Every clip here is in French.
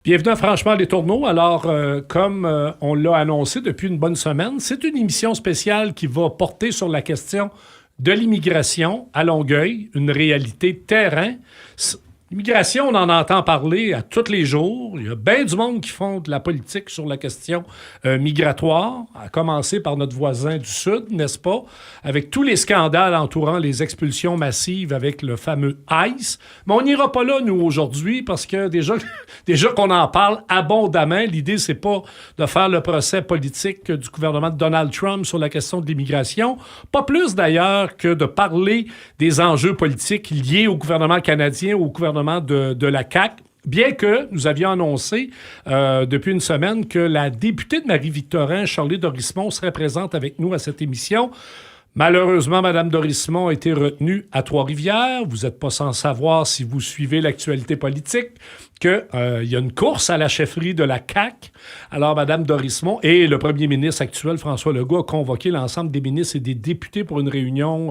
Bienvenue à Franchement les Tourneaux. Alors, comme on l'a annoncé depuis une bonne semaine, c'est une émission spéciale qui va porter sur la question de l'immigration à Longueuil, une réalité terrain. L'immigration, on en entend parler à tous les jours. Il y a bien du monde qui font de la politique sur la question migratoire, à commencer par notre voisin du Sud, n'est-ce pas? Avec tous les scandales entourant les expulsions massives avec le fameux ICE. Mais on n'ira pas là, nous, aujourd'hui, parce que déjà qu'on en parle abondamment, l'idée, c'est pas de faire le procès politique du gouvernement de Donald Trump sur la question de l'immigration. Pas plus, d'ailleurs, que de parler des enjeux politiques liés au gouvernement canadien, au gouvernement de la CAQ, bien que nous avions annoncé depuis une semaine que la députée de Marie-Victorin, Charlie Dorismont, serait présente avec nous à cette émission. Malheureusement, Mme Dorismont a été retenue à Trois-Rivières. Vous n'êtes pas sans savoir, si vous suivez l'actualité politique, qu'il y a une course à la chefferie de la CAQ. Alors, Mme Dorismont et le premier ministre actuel, François Legault, a convoqué l'ensemble des ministres et des députés pour une réunion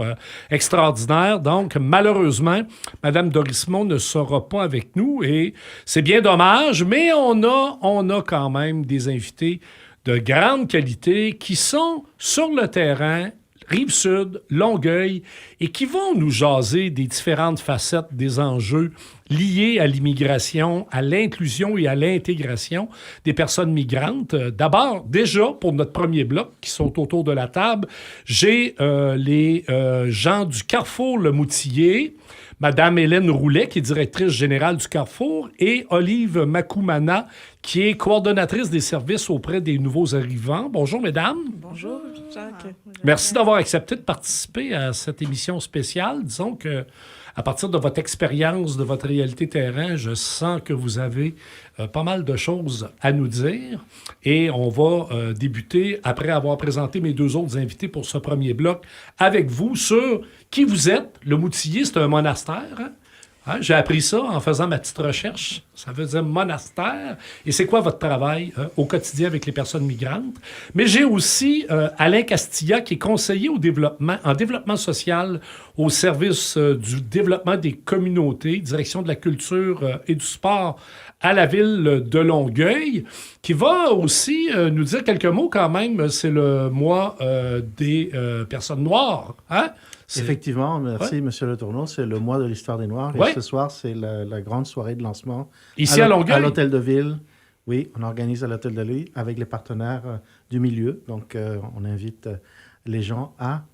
extraordinaire. Donc, malheureusement, Mme Dorismont ne sera pas avec nous et c'est bien dommage, mais on a quand même des invités de grande qualité qui sont sur le terrain, Rive-Sud, Longueuil, et qui vont nous jaser des différentes facettes des enjeux liés à l'immigration, à l'inclusion et à l'intégration des personnes migrantes. D'abord, déjà, pour notre premier bloc, qui sont autour de la table, j'ai les gens du Carrefour Le Moutillé, Madame Hélène Roulet, qui est directrice générale du Carrefour, et Olive Makoumana, qui est coordonnatrice des services auprès des nouveaux arrivants. Bonjour, mesdames. Bonjour, Jacques. Merci d'avoir accepté de participer à cette émission spéciale. Disons que à partir de votre expérience, de votre réalité terrain, je sens que vous avez pas mal de choses à nous dire. Et on va débuter, après avoir présenté mes deux autres invités pour ce premier bloc, avec vous sur qui vous êtes. Le Moutillé, c'est un monastère, hein? J'ai appris ça en faisant ma petite recherche. Ça veut dire monastère. Et c'est quoi votre travail au quotidien avec les personnes migrantes? Mais j'ai aussi Alain Castilla, qui est conseiller en développement social au service du développement des communautés, direction de la culture et du sport à la ville de Longueuil, qui va aussi nous dire quelques mots quand même. C'est le mois des personnes noires, hein? Effectivement, merci, M. Le Tourneau. C'est le mois de l'histoire des Noirs. Ouais. Et ce soir, c'est la grande soirée de lancement. Ici à Longueuil? À l'Hôtel de Ville. Oui, on organise à l'Hôtel de Ville avec les partenaires du milieu. Donc, on invite les gens à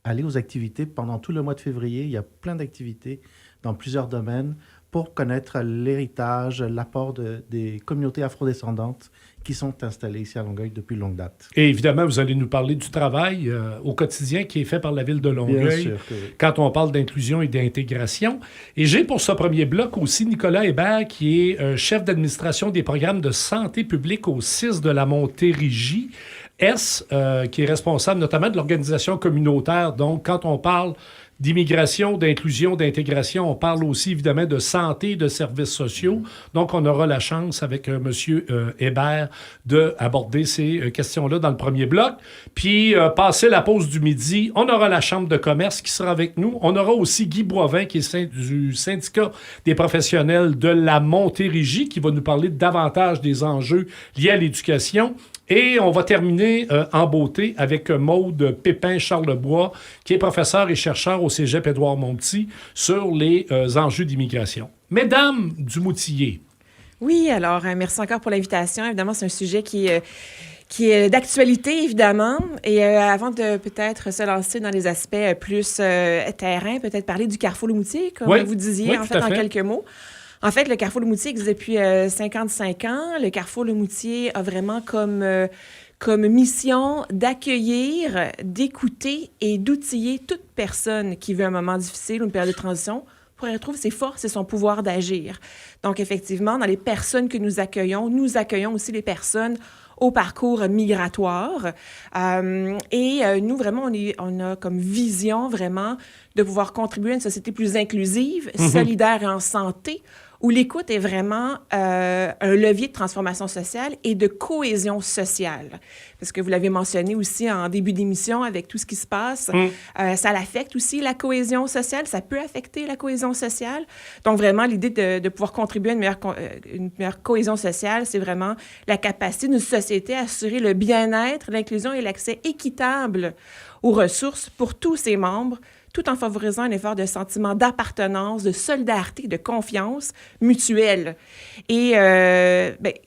aller aux activités pendant tout le mois de février. Il y a plein d'activités dans plusieurs domaines pour connaître l'héritage, l'apport des communautés afrodescendantes qui sont installées ici à Longueuil depuis longue date. Et évidemment, vous allez nous parler du travail au quotidien qui est fait par la ville de Longueuil. Bien sûr que oui. Quand on parle d'inclusion et d'intégration. Et j'ai pour ce premier bloc aussi Nicolas Hébert, qui est chef d'administration des programmes de santé publique au CIS de la Montérégie. Qui est responsable notamment de l'organisation communautaire. Donc, quand on parle d'immigration, d'inclusion, d'intégration, on parle aussi évidemment de santé et de services sociaux. Donc, on aura la chance avec M. Hébert d'aborder ces questions-là dans le premier bloc. Puis, passer la pause du midi, on aura la Chambre de commerce qui sera avec nous. On aura aussi Guy Boivin, qui est du syndicat des professionnels de la Montérégie, qui va nous parler davantage des enjeux liés à l'éducation. Et on va terminer en beauté avec Maude Pépin-Charlebois, qui est professeur et chercheur au Cégep Édouard-Montpetit sur les enjeux d'immigration. Mesdames du Moutillé. Oui, alors, merci encore pour l'invitation. Évidemment, c'est un sujet qui est d'actualité, évidemment. Et avant de peut-être se lancer dans les aspects plus terrain, peut-être parler du Carrefour Le Moutillé, comme vous disiez, en fait, en quelques mots. En fait, le Carrefour Le Moutillé existe depuis 55 ans. Le Carrefour Le Moutillé a vraiment comme mission d'accueillir, d'écouter et d'outiller toute personne qui vit un moment difficile ou une période de transition pour y retrouver ses forces et son pouvoir d'agir. Donc, effectivement, dans les personnes que nous accueillons aussi les personnes au parcours migratoire. Nous, vraiment, on a comme vision, vraiment, de pouvoir contribuer à une société plus inclusive, solidaire et en santé, où l'écoute est vraiment un levier de transformation sociale et de cohésion sociale. Parce que vous l'avez mentionné aussi en début d'émission avec tout ce qui se passe, ça l'affecte aussi la cohésion sociale, ça peut affecter la cohésion sociale. Donc vraiment, l'idée de pouvoir contribuer à une meilleure cohésion sociale, c'est vraiment la capacité d'une société à assurer le bien-être, l'inclusion et l'accès équitable aux ressources pour tous ses membres, tout en favorisant un effort de sentiment d'appartenance, de solidarité, de confiance mutuelle. Et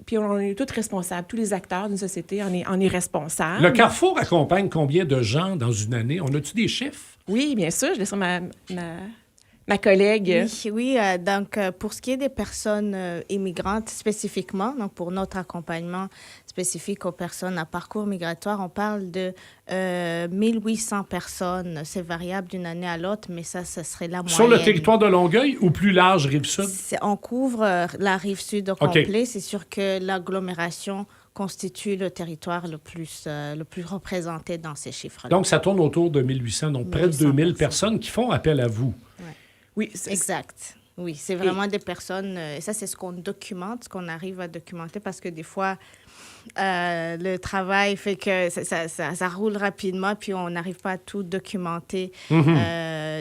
puis on est tous responsables, tous les acteurs d'une société en est responsable. Le Carrefour accompagne combien de gens dans une année? On a-tu des chiffres? Oui, bien sûr, je laisse ma collègue. Oui, donc pour ce qui est des personnes immigrantes spécifiquement, donc pour notre accompagnement spécifique aux personnes à parcours migratoire, on parle de 1800 personnes. C'est variable d'une année à l'autre, mais ça serait la moyenne. Sur le territoire de Longueuil ou plus large, Rive-Sud? On couvre la Rive-Sud au complet. C'est sûr que l'agglomération constitue le territoire le plus représenté dans ces chiffres-là. Donc, ça tourne autour de 1800, donc près de 2000 personnes qui font appel à vous. Ouais. Oui, exact. Oui, c'est vraiment des personnes... et ça, c'est ce qu'on documente, ce qu'on arrive à documenter, parce que des fois, le travail fait que ça roule rapidement, puis on n'arrive pas à tout documenter,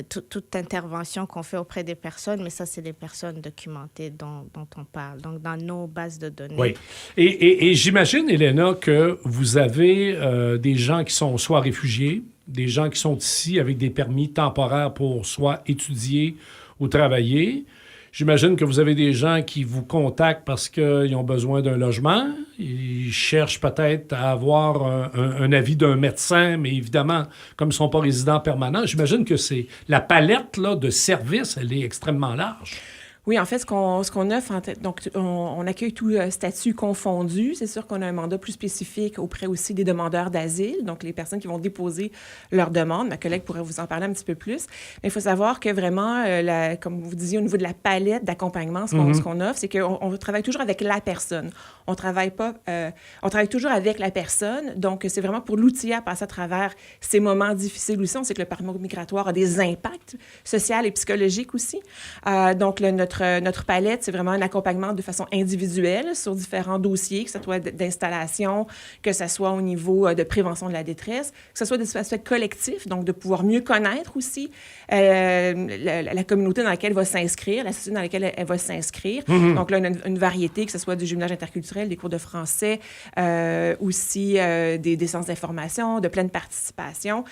toute intervention qu'on fait auprès des personnes, mais ça, c'est les personnes documentées dont on parle, donc dans nos bases de données. Oui. Et j'imagine, Elena, que vous avez des gens qui sont soit réfugiés, des gens qui sont ici avec des permis temporaires pour soit étudier ou travailler. J'imagine que vous avez des gens qui vous contactent parce qu'ils ont besoin d'un logement. Ils cherchent peut-être à avoir un avis d'un médecin, mais évidemment, comme ils ne sont pas résidents permanents, j'imagine que la palette là, de services, elle est extrêmement large. Oui, en fait, ce qu'on offre, donc on accueille tout statut confondu. C'est sûr qu'on a un mandat plus spécifique auprès aussi des demandeurs d'asile, donc les personnes qui vont déposer leur demande. Ma collègue pourrait vous en parler un petit peu plus. Mais il faut savoir que vraiment, comme vous disiez, au niveau de la palette d'accompagnement, ce qu'on offre, c'est qu'on travaille toujours avec la personne. On travaille toujours avec la personne. Donc, c'est vraiment pour l'outiller à passer à travers ces moments difficiles aussi. On sait que le parcours migratoire a des impacts sociaux et psychologiques aussi. Donc, notre palette, c'est vraiment un accompagnement de façon individuelle sur différents dossiers, que ce soit d'installation, que ce soit au niveau de prévention de la détresse, que ce soit des aspects collectifs, donc de pouvoir mieux connaître aussi la communauté dans laquelle elle va s'inscrire, la société dans laquelle elle va s'inscrire. Donc là, on a une variété, que ce soit du jumelage interculturel, des cours de français, aussi des séances d'information, de pleine participation.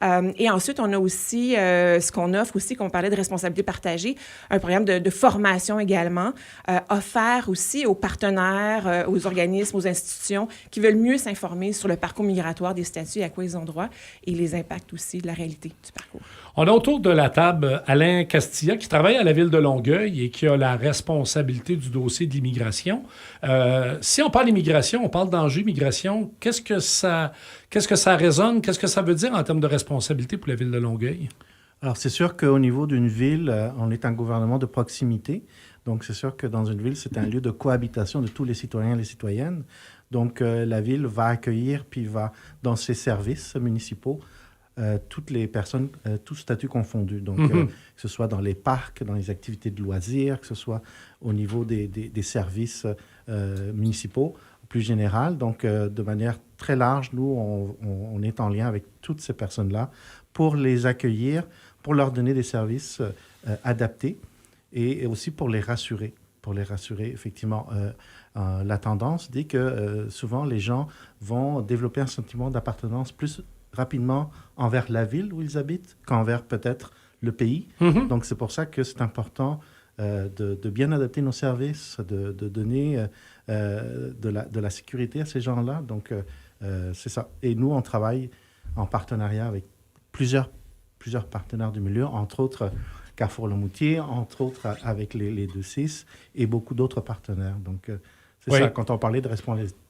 Et ensuite, on a aussi ce qu'on offre aussi, qu'on parlait de responsabilité partagée, un programme de formation également, offert aussi aux partenaires, aux organismes, aux institutions qui veulent mieux s'informer sur le parcours migratoire, des statuts et à quoi ils ont droit et les impacts aussi de la réalité du parcours. On a autour de la table Alain Castilla, qui travaille à la Ville de Longueuil et qui a la responsabilité du dossier de l'immigration. Si on parle d'immigration, on parle d'enjeux migration. Qu'est-ce que ça résonne? Qu'est-ce que ça veut dire en termes de responsabilité pour la Ville de Longueuil? Alors, c'est sûr qu'au niveau d'une ville, on est un gouvernement de proximité. Donc, c'est sûr que dans une ville, c'est un lieu de cohabitation de tous les citoyens et les citoyennes. Donc, la ville va accueillir, puis va, dans ses services municipaux, toutes les personnes, tous statuts confondus. Donc, que ce soit dans les parcs, dans les activités de loisirs, que ce soit au niveau des services municipaux, plus général. Donc, de manière très large, nous, on est en lien avec toutes ces personnes-là pour les accueillir, pour leur donner des services adaptés et aussi pour les rassurer. Pour les rassurer, effectivement, la tendance dit que souvent les gens vont développer un sentiment d'appartenance plus rapidement envers la ville où ils habitent qu'envers peut-être le pays. Donc, c'est pour ça que c'est important de bien adapter nos services, de donner de la sécurité à ces gens-là. Donc, c'est ça. Et nous, on travaille en partenariat avec plusieurs partenaires du milieu, entre autres Carrefour-Le-Moutier, entre autres avec les 2-6 et beaucoup d'autres partenaires. Donc, c'est ça. Quand on parlait de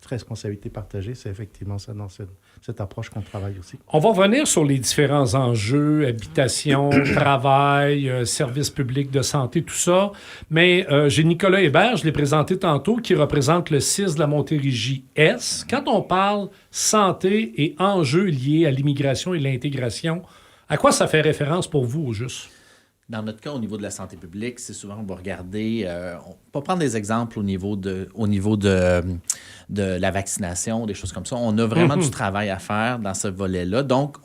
responsabilité partagée, c'est effectivement ça dans cette approche qu'on travaille aussi. On va revenir sur les différents enjeux, habitation, travail, services publics de santé, tout ça. Mais j'ai Nicolas Hébert, je l'ai présenté tantôt, qui représente le CIS de la Montérégie-Est. Quand on parle santé et enjeux liés à l'immigration et l'integration, à quoi ça fait référence pour vous, au juste? Dans notre cas, au niveau de la santé publique, c'est souvent, on va regarder, on va prendre des exemples au niveau de la vaccination, des choses comme ça. On a vraiment du travail à faire dans ce volet-là. Donc,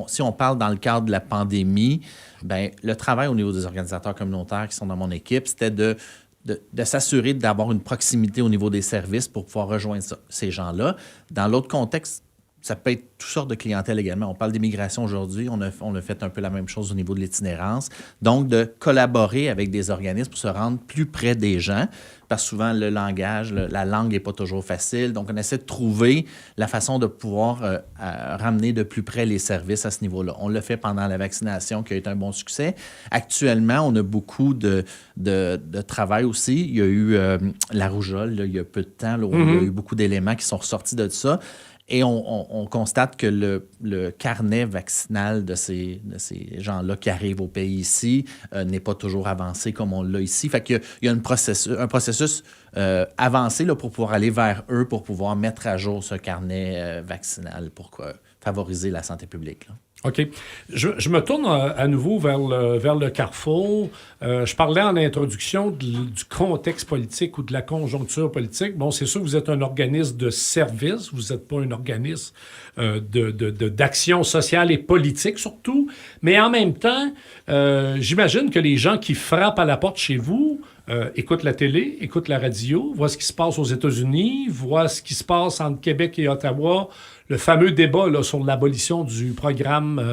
si on parle dans le cadre de la pandémie, ben le travail au niveau des organisateurs communautaires qui sont dans mon équipe, c'était de s'assurer d'avoir une proximité au niveau des services pour pouvoir rejoindre ces gens-là. Dans l'autre contexte, ça peut être toutes sortes de clientèle également. On parle d'immigration aujourd'hui. On a fait un peu la même chose au niveau de l'itinérance. Donc, de collaborer avec des organismes pour se rendre plus près des gens, parce que souvent, le langage, la langue n'est pas toujours facile. Donc, on essaie de trouver la façon de pouvoir ramener de plus près les services à ce niveau-là. On l'a fait pendant la vaccination, qui a été un bon succès. Actuellement, on a beaucoup de travail aussi. Il y a eu la rougeole, là, il y a peu de temps. Là, il y a eu beaucoup d'éléments qui sont ressortis de ça. Et on constate que le carnet vaccinal de ces gens-là qui arrivent au pays ici n'est pas toujours avancé comme on l'a ici. Fait qu'il y a un processus avancé là, pour pouvoir aller vers eux, pour pouvoir mettre à jour ce carnet vaccinal pour favoriser la santé publique, là. OK. Je me tourne à nouveau vers le carrefour. Je parlais en introduction du contexte politique ou de la conjoncture politique. Bon, c'est sûr que vous êtes un organisme de service. Vous n'êtes pas un organisme d'action sociale et politique, surtout. Mais en même temps, j'imagine que les gens qui frappent à la porte chez vous écoutent la télé, écoutent la radio, voient ce qui se passe aux États-Unis, voient ce qui se passe entre Québec et Ottawa, le fameux débat là, sur l'abolition du programme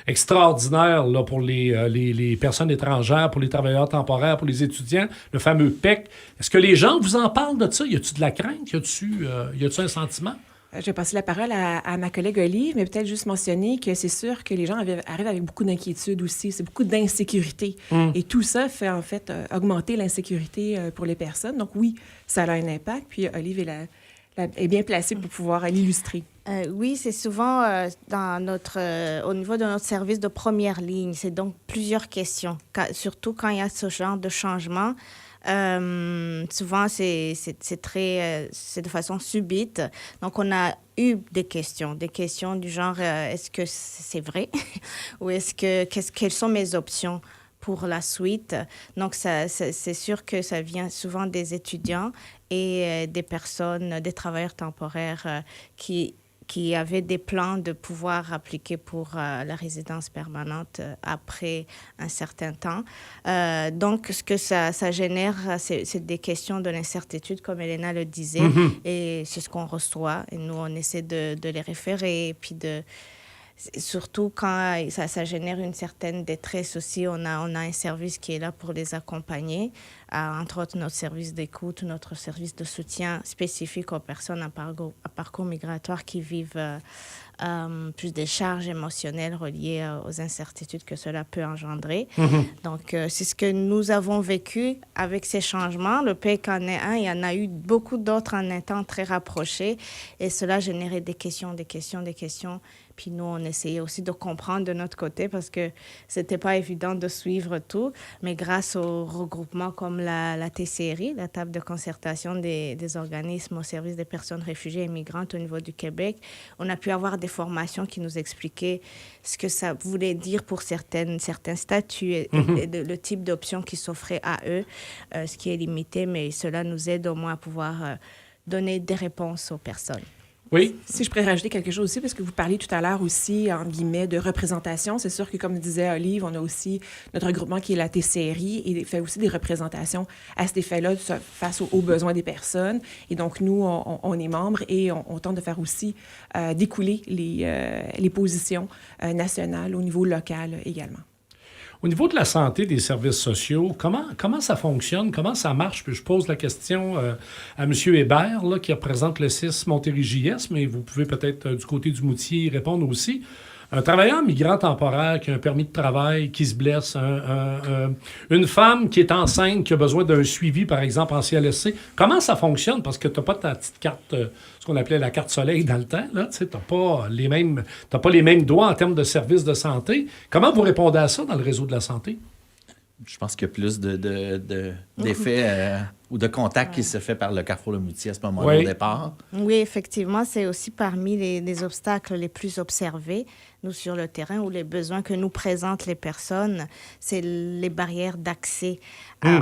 extraordinaire là, pour les personnes étrangères, pour les travailleurs temporaires, pour les étudiants, le fameux PEC. Est-ce que les gens vous en parlent de ça? Y a-t-il de la crainte? Y a-t-il un sentiment? Je vais passer la parole à ma collègue Olive, mais peut-être juste mentionner que c'est sûr que les gens arrivent avec beaucoup d'inquiétudes aussi. C'est beaucoup d'insécurité. Et tout ça fait, en fait, augmenter l'insécurité pour les personnes. Donc oui, ça a un impact. Puis Olive est bien placée pour pouvoir l'illustrer. Oui, c'est souvent au niveau de notre service de première ligne. C'est donc plusieurs questions, surtout quand il y a ce genre de changement. Souvent, c'est de façon subite. Donc, on a eu des questions du genre est-ce que c'est vrai ou quelles sont mes options pour la suite. Donc, c'est sûr que ça vient souvent des étudiants et des personnes, des travailleurs temporaires qui avaient des plans de pouvoir appliquer pour la résidence permanente après un certain temps. Donc, ce que ça génère, c'est des questions de l'incertitude, comme Elena le disait, et c'est ce qu'on reçoit. Et nous, on essaie de les référer, et puis surtout quand ça génère une certaine détresse aussi, on a un service qui est là pour les accompagner, entre autres notre service d'écoute, notre service de soutien spécifique aux personnes à parcours migratoire qui vivent plus des charges émotionnelles reliées aux incertitudes que cela peut engendrer. Donc, c'est ce que nous avons vécu avec ces changements. Le PEC en est un, il y en a eu beaucoup d'autres en un temps très rapproché, et cela générait des questions. Puis nous, on essayait aussi de comprendre de notre côté parce que c'était pas évident de suivre tout. Mais grâce au regroupement comme la TCRI, la table de concertation des organismes au service des personnes réfugiées et migrantes au niveau du Québec, on a pu avoir des formations qui nous expliquaient ce que ça voulait dire pour certains statuts et le type d'options qui s'offraient à eux, ce qui est limité, mais cela nous aide au moins à pouvoir donner des réponses aux personnes. Oui. Si je pourrais rajouter quelque chose aussi, parce que vous parliez tout à l'heure aussi, en guillemets, de représentation. C'est sûr que, comme disait Olive, on a aussi notre regroupement qui est la TCRI et fait aussi des représentations à cet effet-là face aux besoins des personnes. Et donc, nous, on est membres et on tente de faire aussi découler les positions nationales au niveau local également. Au niveau de la santé des services sociaux, comment ça fonctionne? Comment ça marche? Puis je pose la question à M. Hébert, là, qui représente le CIS Montérégie-JS, mais vous pouvez peut-être, du côté du Moutier, y répondre aussi. Un travailleur migrant temporaire qui a un permis de travail, qui se blesse, une femme qui est enceinte, qui a besoin d'un suivi, par exemple, en CLSC. Comment ça fonctionne? Parce que tu n'as pas ta petite carte, ce qu'on appelait la carte soleil dans le temps. Tu n'as pas les mêmes droits en termes de services de santé. Comment vous répondez à ça dans le réseau de la santé? Je pense qu'il y a plus d'effets ou de contacts qui se fait par le Carrefour Le Moutier à ce moment-là Oui. au départ. Oui, effectivement, c'est aussi parmi les obstacles les plus observés, nous, sur le terrain, ou les besoins que nous présentent les personnes, c'est les barrières d'accès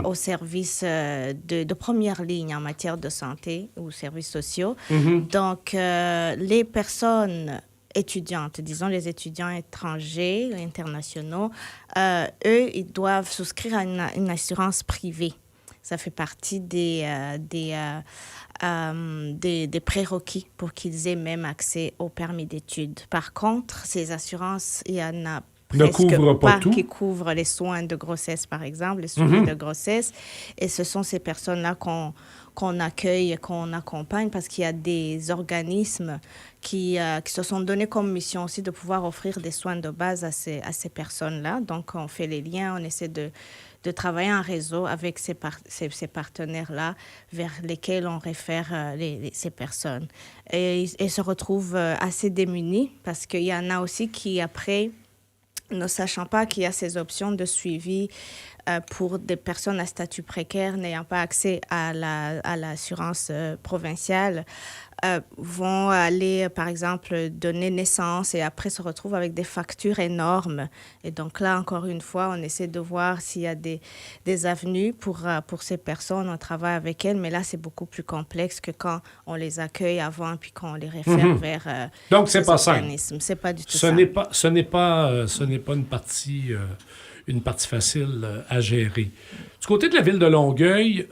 aux services de première ligne en matière de santé ou services sociaux. Donc, les personnes étudiantes, disons les étudiants étrangers, internationaux, eux, ils doivent souscrire à une assurance privée. Ça fait partie des prérequis pour qu'ils aient même accès au permis d'études. Par contre, ces assurances, il y en a Ne couvrent pas tout. qui couvrent les soins de grossesse, par exemple, les suivis de grossesse. Et ce sont ces personnes-là qu'on accueille, qu'on accompagne, parce qu'il y a des organismes qui se sont donnés comme mission aussi de pouvoir offrir des soins de base à ces personnes-là. Donc, on fait les liens, on essaie de travailler en réseau avec ces partenaires-là vers lesquels on réfère ces personnes. Et ils se retrouvent assez démunis parce qu'il y en a aussi qui, après, ne sachant pas qu'il y a ces options de suivi pour des personnes à statut précaire n'ayant pas accès à l'assurance provinciale, vont aller, par exemple, donner naissance et après se retrouvent avec des factures énormes. Et donc là, encore une fois, on essaie de voir s'il y a des avenues pour ces personnes. On travaille avec elles, mais là, c'est beaucoup plus complexe que quand on les accueille avant puis qu'on les réfère vers Donc, c'est ces pas simple. organismes. C'est pas du tout Ce ça. n'est pas une partie facile à gérer. Du côté de la ville de Longueuil,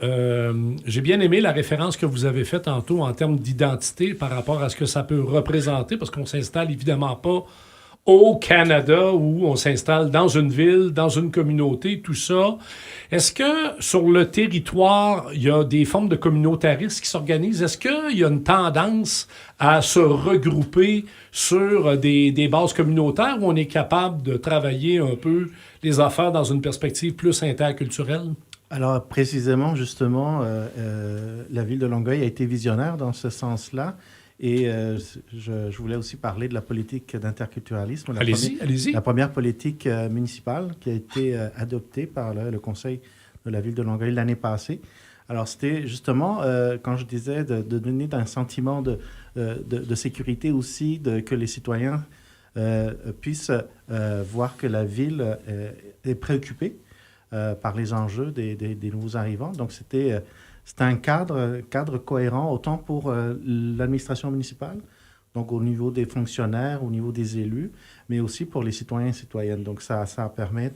j'ai bien aimé la référence que vous avez faite tantôt en termes d'identité par rapport à ce que ça peut représenter, parce qu'on s'installe évidemment pas au Canada où on s'installe dans une ville, dans une communauté, tout ça. Est-ce que sur le territoire, il y a des formes de communautarisme qui s'organisent? Est-ce qu'il y a une tendance à se regrouper sur des bases communautaires où on est capable de travailler un peu les affaires dans une perspective plus interculturelle? Alors, précisément, justement, la ville de Longueuil a été visionnaire dans ce sens-là. Et je voulais aussi parler de la politique d'interculturalisme. Allez-y. La première politique municipale qui a été adoptée par le conseil de la ville de Longueuil l'année passée. Alors, c'était justement, quand je disais, de donner un sentiment de sécurité aussi, que les citoyens puissent voir que la ville est préoccupée par les enjeux des nouveaux arrivants. Donc, c'était un cadre cohérent, autant pour l'administration municipale, donc au niveau des fonctionnaires, au niveau des élus, mais aussi pour les citoyens et citoyennes. Donc, ça permet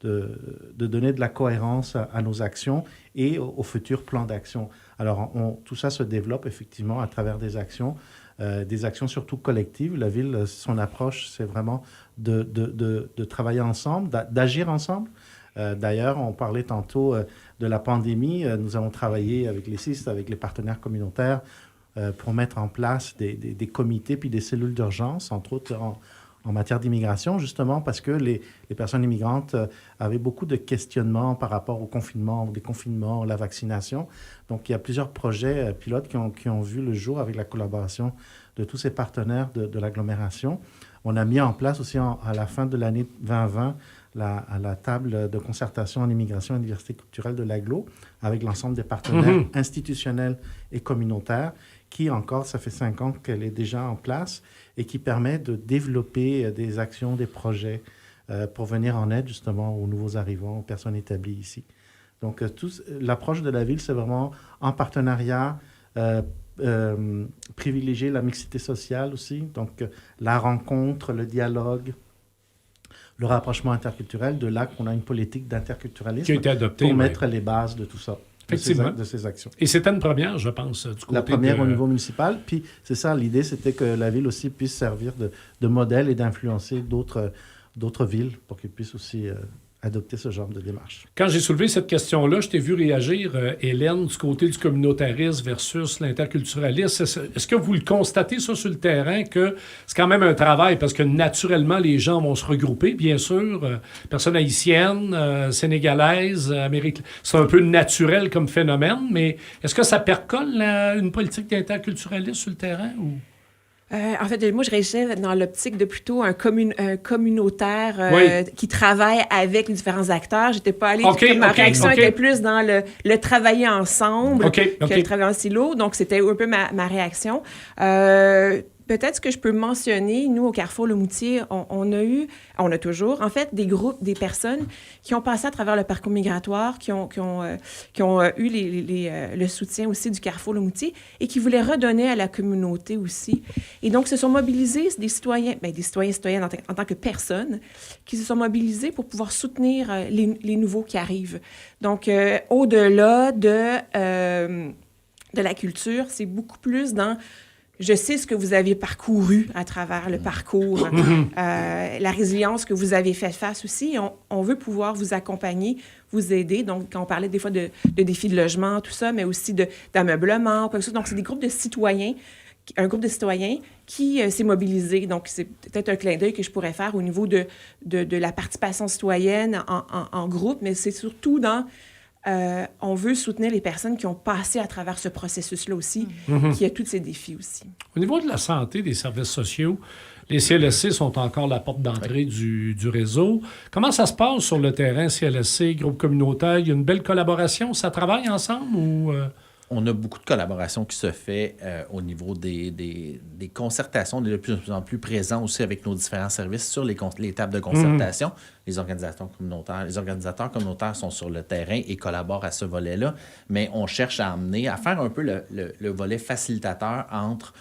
de donner de la cohérence à nos actions et au futur plan d'action. Alors, tout ça se développe effectivement à travers des actions surtout collectives. La ville, son approche, c'est vraiment de travailler ensemble, d'agir ensemble. D'ailleurs, on parlait tantôt de la pandémie. Nous avons travaillé avec les CIST, avec les partenaires communautaires, pour mettre en place des comités puis des cellules d'urgence, entre autres en matière d'immigration, justement parce que les personnes immigrantes avaient beaucoup de questionnements par rapport au confinement, au déconfinement, la vaccination. Donc, il y a plusieurs projets pilotes qui ont vu le jour avec la collaboration de tous ces partenaires de l'agglomération. On a mis en place aussi à la fin de l'année 2020 à la table de concertation en immigration et diversité culturelle de l'Agglo, avec l'ensemble des partenaires institutionnels et communautaires, qui encore, ça fait 5 ans qu'elle est déjà en place et qui permet de développer des actions, des projets pour venir en aide justement aux nouveaux arrivants, aux personnes établies ici. Donc, l'approche de la ville, c'est vraiment en partenariat, privilégier la mixité sociale aussi, donc la rencontre, le dialogue, le rapprochement interculturel, de là qu'on a une politique d'interculturalisme qui a été adoptée, pour mettre les bases de tout ça, de ces actions. Et c'était une première, je pense, du côté la première au niveau municipal. Puis c'est ça, l'idée, c'était que la ville aussi puisse servir de modèle et d'influencer d'autres villes pour qu'ils puissent aussi adopter ce genre de démarche. Quand j'ai soulevé cette question-là, je t'ai vu réagir, Hélène, du côté du communautarisme versus l'interculturalisme. Est-ce que vous le constatez, ça, sur le terrain, que c'est quand même un travail, parce que naturellement, les gens vont se regrouper, bien sûr, personnes haïtiennes, sénégalaises, Amérique... C'est un peu naturel comme phénomène, mais est-ce que ça percole une politique d'interculturalisme sur le terrain? Ou... En fait, moi, je réagissais dans l'optique de plutôt un communautaire Oui. qui travaille avec les différents acteurs. J'étais pas allée... OK, ma OK, réaction OK. était plus dans le travailler ensemble OK, que OK. le travailler en silo. Donc, c'était un peu ma réaction. Peut-être ce que je peux mentionner, nous, au Carrefour Le Moutier, on a toujours, en fait, des groupes, des personnes qui ont passé à travers le parcours migratoire, qui ont eu le soutien aussi du Carrefour Le Moutier et qui voulaient redonner à la communauté aussi. Et donc, se sont mobilisés des citoyens, citoyennes en tant que personnes, qui se sont mobilisés pour pouvoir soutenir les nouveaux qui arrivent. Donc, au-delà de la culture, c'est beaucoup plus dans... Je sais ce que vous avez parcouru à travers le parcours, la résilience que vous avez fait face aussi. On veut pouvoir vous accompagner, vous aider. Donc, quand on parlait des fois de défis de logement, tout ça, mais aussi d'ameublement, quoi que ce soit. Donc, c'est des groupes de citoyens, un groupe de citoyens qui s'est mobilisé. Donc, c'est peut-être un clin d'œil que je pourrais faire au niveau de la participation citoyenne en groupe, mais c'est surtout dans... on veut soutenir les personnes qui ont passé à travers ce processus-là aussi, qui a tous ces défis aussi. Au niveau de la santé, des services sociaux, les CLSC sont encore la porte d'entrée du réseau. Comment ça se passe sur le terrain, CLSC, groupe communautaire? Il y a une belle collaboration? Ça travaille ensemble ou... On a beaucoup de collaboration qui se fait au niveau des concertations. On est de plus en plus présents aussi avec nos différents services sur les tables de concertation. Les organisateurs communautaires sont sur le terrain et collaborent à ce volet-là. Mais on cherche à faire un peu le volet facilitateur entre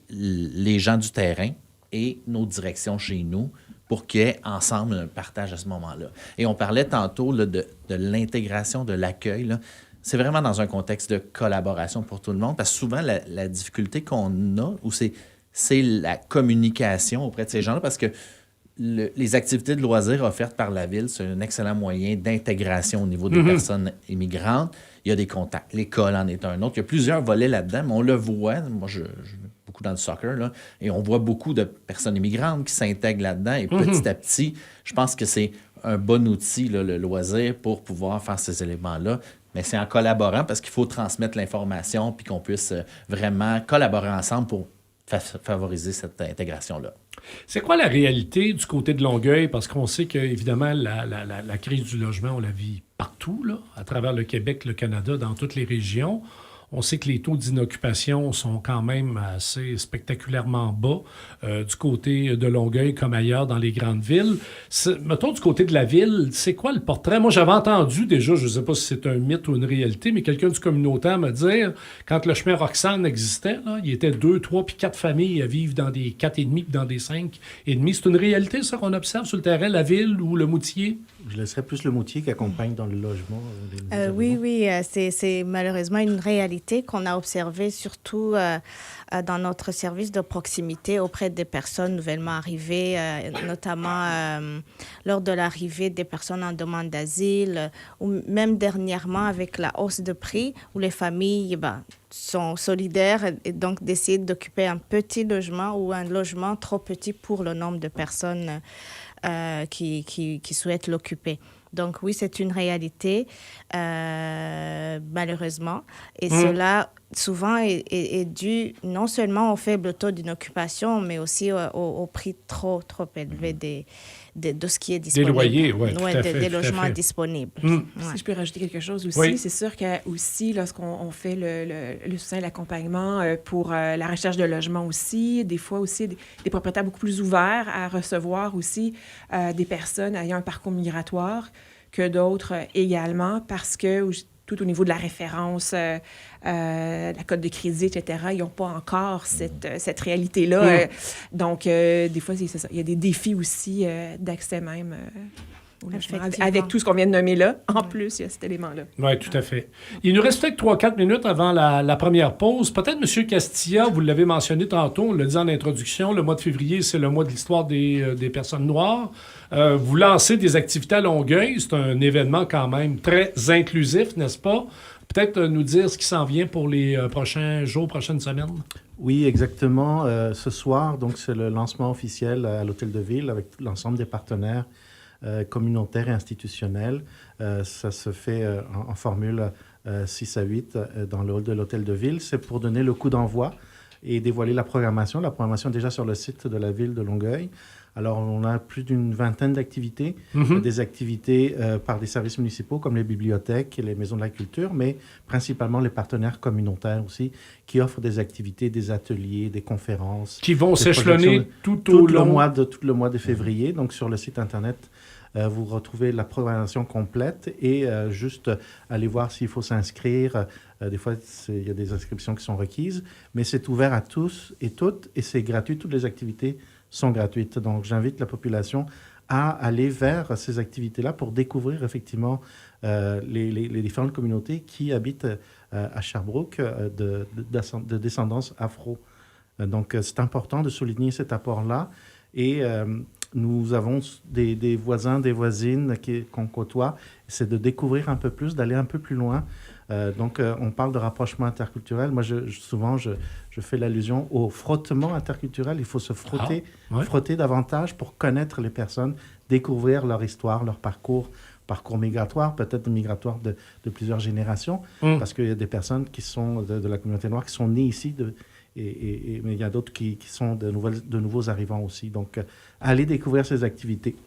les gens du terrain et nos directions chez nous pour qu'il y ait ensemble un partage à ce moment-là. Et on parlait tantôt là, de l'intégration, de l'accueil, là. C'est vraiment dans un contexte de collaboration pour tout le monde, parce que souvent, la difficulté qu'on a, c'est la communication auprès de ces gens-là, parce que les activités de loisirs offertes par la ville, c'est un excellent moyen d'intégration au niveau des personnes immigrantes. Il y a des contacts. L'école en est un autre. Il y a plusieurs volets là-dedans, mais on le voit. Moi, je beaucoup dans le soccer, là, et on voit beaucoup de personnes immigrantes qui s'intègrent là-dedans, et petit à petit, je pense que c'est un bon outil, là, le loisir, pour pouvoir faire ces éléments-là. Mais c'est en collaborant, parce qu'il faut transmettre l'information puis qu'on puisse vraiment collaborer ensemble pour favoriser cette intégration-là. C'est quoi la réalité du côté de Longueuil? Parce qu'on sait qu'évidemment, la crise du logement, on la vit partout, là, à travers le Québec, le Canada, dans toutes les régions. On sait que les taux d'inoccupation sont quand même assez spectaculairement bas du côté de Longueuil comme ailleurs dans les grandes villes. Mettons du côté de la ville, c'est quoi le portrait? Moi, j'avais entendu déjà, je ne sais pas si c'est un mythe ou une réalité, mais quelqu'un du communautaire me dire, quand le chemin Roxane existait, là, il y était 2, 3 puis 4 familles à vivre dans des 4,5 puis dans des 5,5. C'est une réalité, ça, qu'on observe sur le terrain, la ville ou le Moutier? Je laisserais plus le Moutier qui accompagne dans le logement. Oui, c'est malheureusement une réalité qu'on a observée surtout dans notre service de proximité auprès des personnes nouvellement arrivées, notamment lors de l'arrivée des personnes en demande d'asile, ou même dernièrement avec la hausse de prix, où les familles sont solidaires et donc décident d'occuper un petit logement ou un logement trop petit pour le nombre de personnes qui souhaitent l'occuper. Donc oui, c'est une réalité, malheureusement. Et cela, souvent, est dû non seulement au faible taux d'inoccupation, mais aussi au prix trop élevé de ce qui est disponible. Des loyers, oui, tout à fait. Des logements disponibles. Si je peux rajouter quelque chose aussi, Oui. c'est sûr qu'aussi, lorsqu'on fait le soutien et l'accompagnement pour la recherche de logement aussi, des fois aussi des propriétaires beaucoup plus ouverts à recevoir aussi des personnes ayant un parcours migratoire que d'autres également, parce que tout au niveau de la référence, la cote de crédit, etc., ils n'ont pas encore cette réalité-là. Donc, des fois, c'est ça. Il y a des défis aussi d'accès même au logement. Avec tout ce qu'on vient de nommer là, en plus, il y a cet élément-là. Oui, tout à fait. Il nous reste peut-être 3-4 minutes avant la première pause. Peut-être, M. Castilla, vous l'avez mentionné tantôt, on l'a dit en introduction, le mois de février, c'est le mois de l'histoire des personnes noires. Vous lancez des activités à Longueuil. C'est un événement quand même très inclusif, n'est-ce pas? Peut-être nous dire ce qui s'en vient pour les prochains jours, prochaines semaines. Oui, exactement. Ce soir, donc, c'est le lancement officiel à l'Hôtel de Ville avec l'ensemble des partenaires communautaires et institutionnels. Ça se fait en formule 6 à 8 dans le hall de l'Hôtel de Ville. C'est pour donner le coup d'envoi. et dévoiler la programmation. La programmation est déjà sur le site de la ville de Longueuil. Alors, on a plus d'une vingtaine d'activités, des activités par des services municipaux comme les bibliothèques et les maisons de la culture, mais principalement les partenaires communautaires aussi, qui offrent des activités, des ateliers, des conférences. Qui vont s'échelonner tout le mois de février. Donc, sur le site Internet, vous retrouvez la programmation complète et juste aller voir s'il faut s'inscrire. Des fois, il y a des inscriptions qui sont requises, mais c'est ouvert à tous et toutes et c'est gratuit. Toutes les activités sont gratuites. Donc, j'invite la population à aller vers ces activités-là pour découvrir effectivement les différentes communautés qui habitent à Sherbrooke de descendance afro. Donc, c'est important de souligner cet apport-là. Et nous avons des voisins, des voisines qu'on côtoie. C'est de découvrir un peu plus, d'aller un peu plus loin. Donc, on parle de rapprochement interculturel. Moi, souvent, je fais l'allusion au frottement interculturel. Il faut se frotter davantage pour connaître les personnes, découvrir leur histoire, leur parcours migratoire, peut-être migratoire de plusieurs générations, parce qu'il y a des personnes qui sont de la communauté noire qui sont nées ici, mais il y a d'autres qui sont de nouveaux arrivants aussi. Donc, allez découvrir ces activités.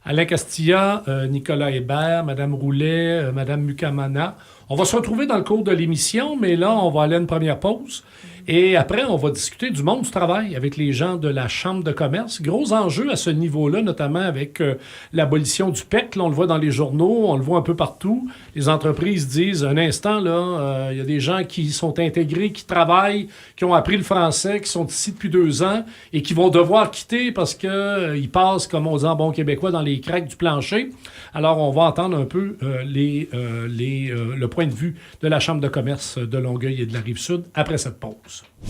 Alain Castilla, Nicolas Hébert, Mme Roulet, Mme Mukamana. On va se retrouver dans le cours de l'émission, mais là, on va aller à une première pause. Et après, on va discuter du monde du travail avec les gens de la Chambre de commerce. Gros enjeu à ce niveau-là, notamment avec l'abolition du PEC. Là, on le voit dans les journaux, on le voit un peu partout. Les entreprises disent, un instant, là, il y a des gens qui sont intégrés, qui travaillent, qui ont appris le français, qui sont ici depuis 2 ans et qui vont devoir quitter parce qu'ils passent, comme on dit en bon québécois, dans les craques du plancher. Alors, on va entendre un peu le point de vue de la Chambre de commerce de Longueuil et de la Rive-Sud après cette pause.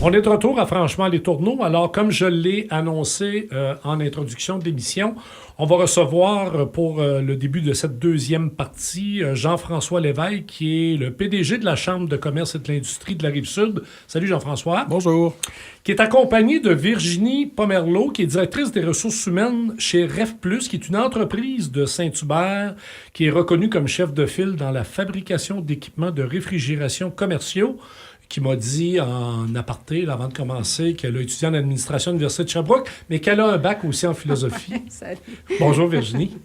On est de retour à Franchement les Tourneaux. Alors, comme je l'ai annoncé en introduction de l'émission, on va recevoir pour le début de cette deuxième partie Jean-François Lévesque, qui est le PDG de la Chambre de commerce et de l'industrie de la Rive-Sud. Salut Jean-François. Bonjour. Qui est accompagné de Virginie Pomerleau, qui est directrice des ressources humaines chez REF+, qui est une entreprise de Saint-Hubert, qui est reconnue comme chef de file dans la fabrication d'équipements de réfrigération commerciaux, qui m'a dit en aparté, là, avant de commencer, qu'elle a étudié en administration à l'Université de Sherbrooke, mais qu'elle a un bac aussi en philosophie. Salut. Bonjour Virginie.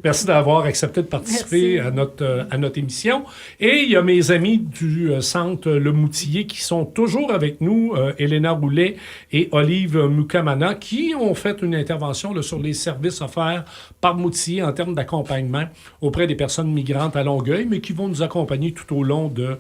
Merci d'avoir accepté de participer à notre émission. Et il y a mes amis du Centre Le Moutillier qui sont toujours avec nous, Elena Roulet et Olive Mukamana, qui ont fait une intervention là, sur les services offerts par Moutillier en termes d'accompagnement auprès des personnes migrantes à Longueuil, mais qui vont nous accompagner tout au long de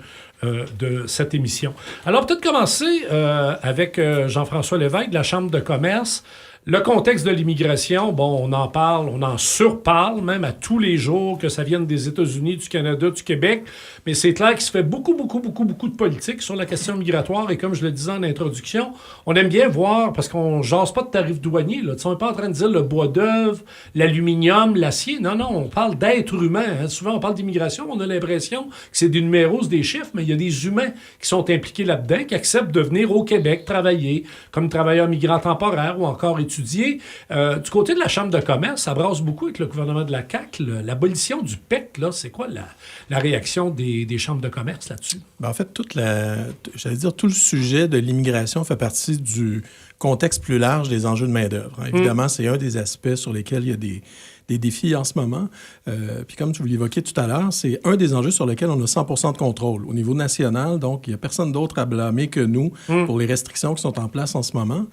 cette émission. Alors, peut-être commencer avec Jean-François Lévesque de la Chambre de commerce. Le contexte de l'immigration, bon, on en parle, on en surparle même à tous les jours, que ça vienne des États-Unis, du Canada, du Québec, mais c'est clair qu'il se fait beaucoup de politique sur la question migratoire et comme je le disais en introduction, on aime bien voir, parce qu'on jase pas de tarifs douaniers, là. On n'est pas en train de dire le bois d'œuvre, l'aluminium, l'acier, non, on parle d'êtres humains. Hein. Souvent, on parle d'immigration, on a l'impression que c'est des numéros, des chiffres, mais il y a des humains qui sont impliqués là-dedans, qui acceptent de venir au Québec travailler comme travailleurs migrants temporaires ou encore étudier. Du côté de la Chambre de commerce, ça brasse beaucoup avec le gouvernement de la CAQ. L'abolition du PEC, là, c'est quoi la réaction des chambres de commerce là-dessus? Ben en fait, tout le sujet de l'immigration fait partie du contexte plus large des enjeux de main-d'œuvre. Évidemment, c'est un des aspects sur lesquels il y a des défis en ce moment. Puis comme tu l'évoquais tout à l'heure, c'est un des enjeux sur lesquels on a 100% de contrôle. Au niveau national, donc, il n'y a personne d'autre à blâmer que nous pour les restrictions qui sont en place en ce moment.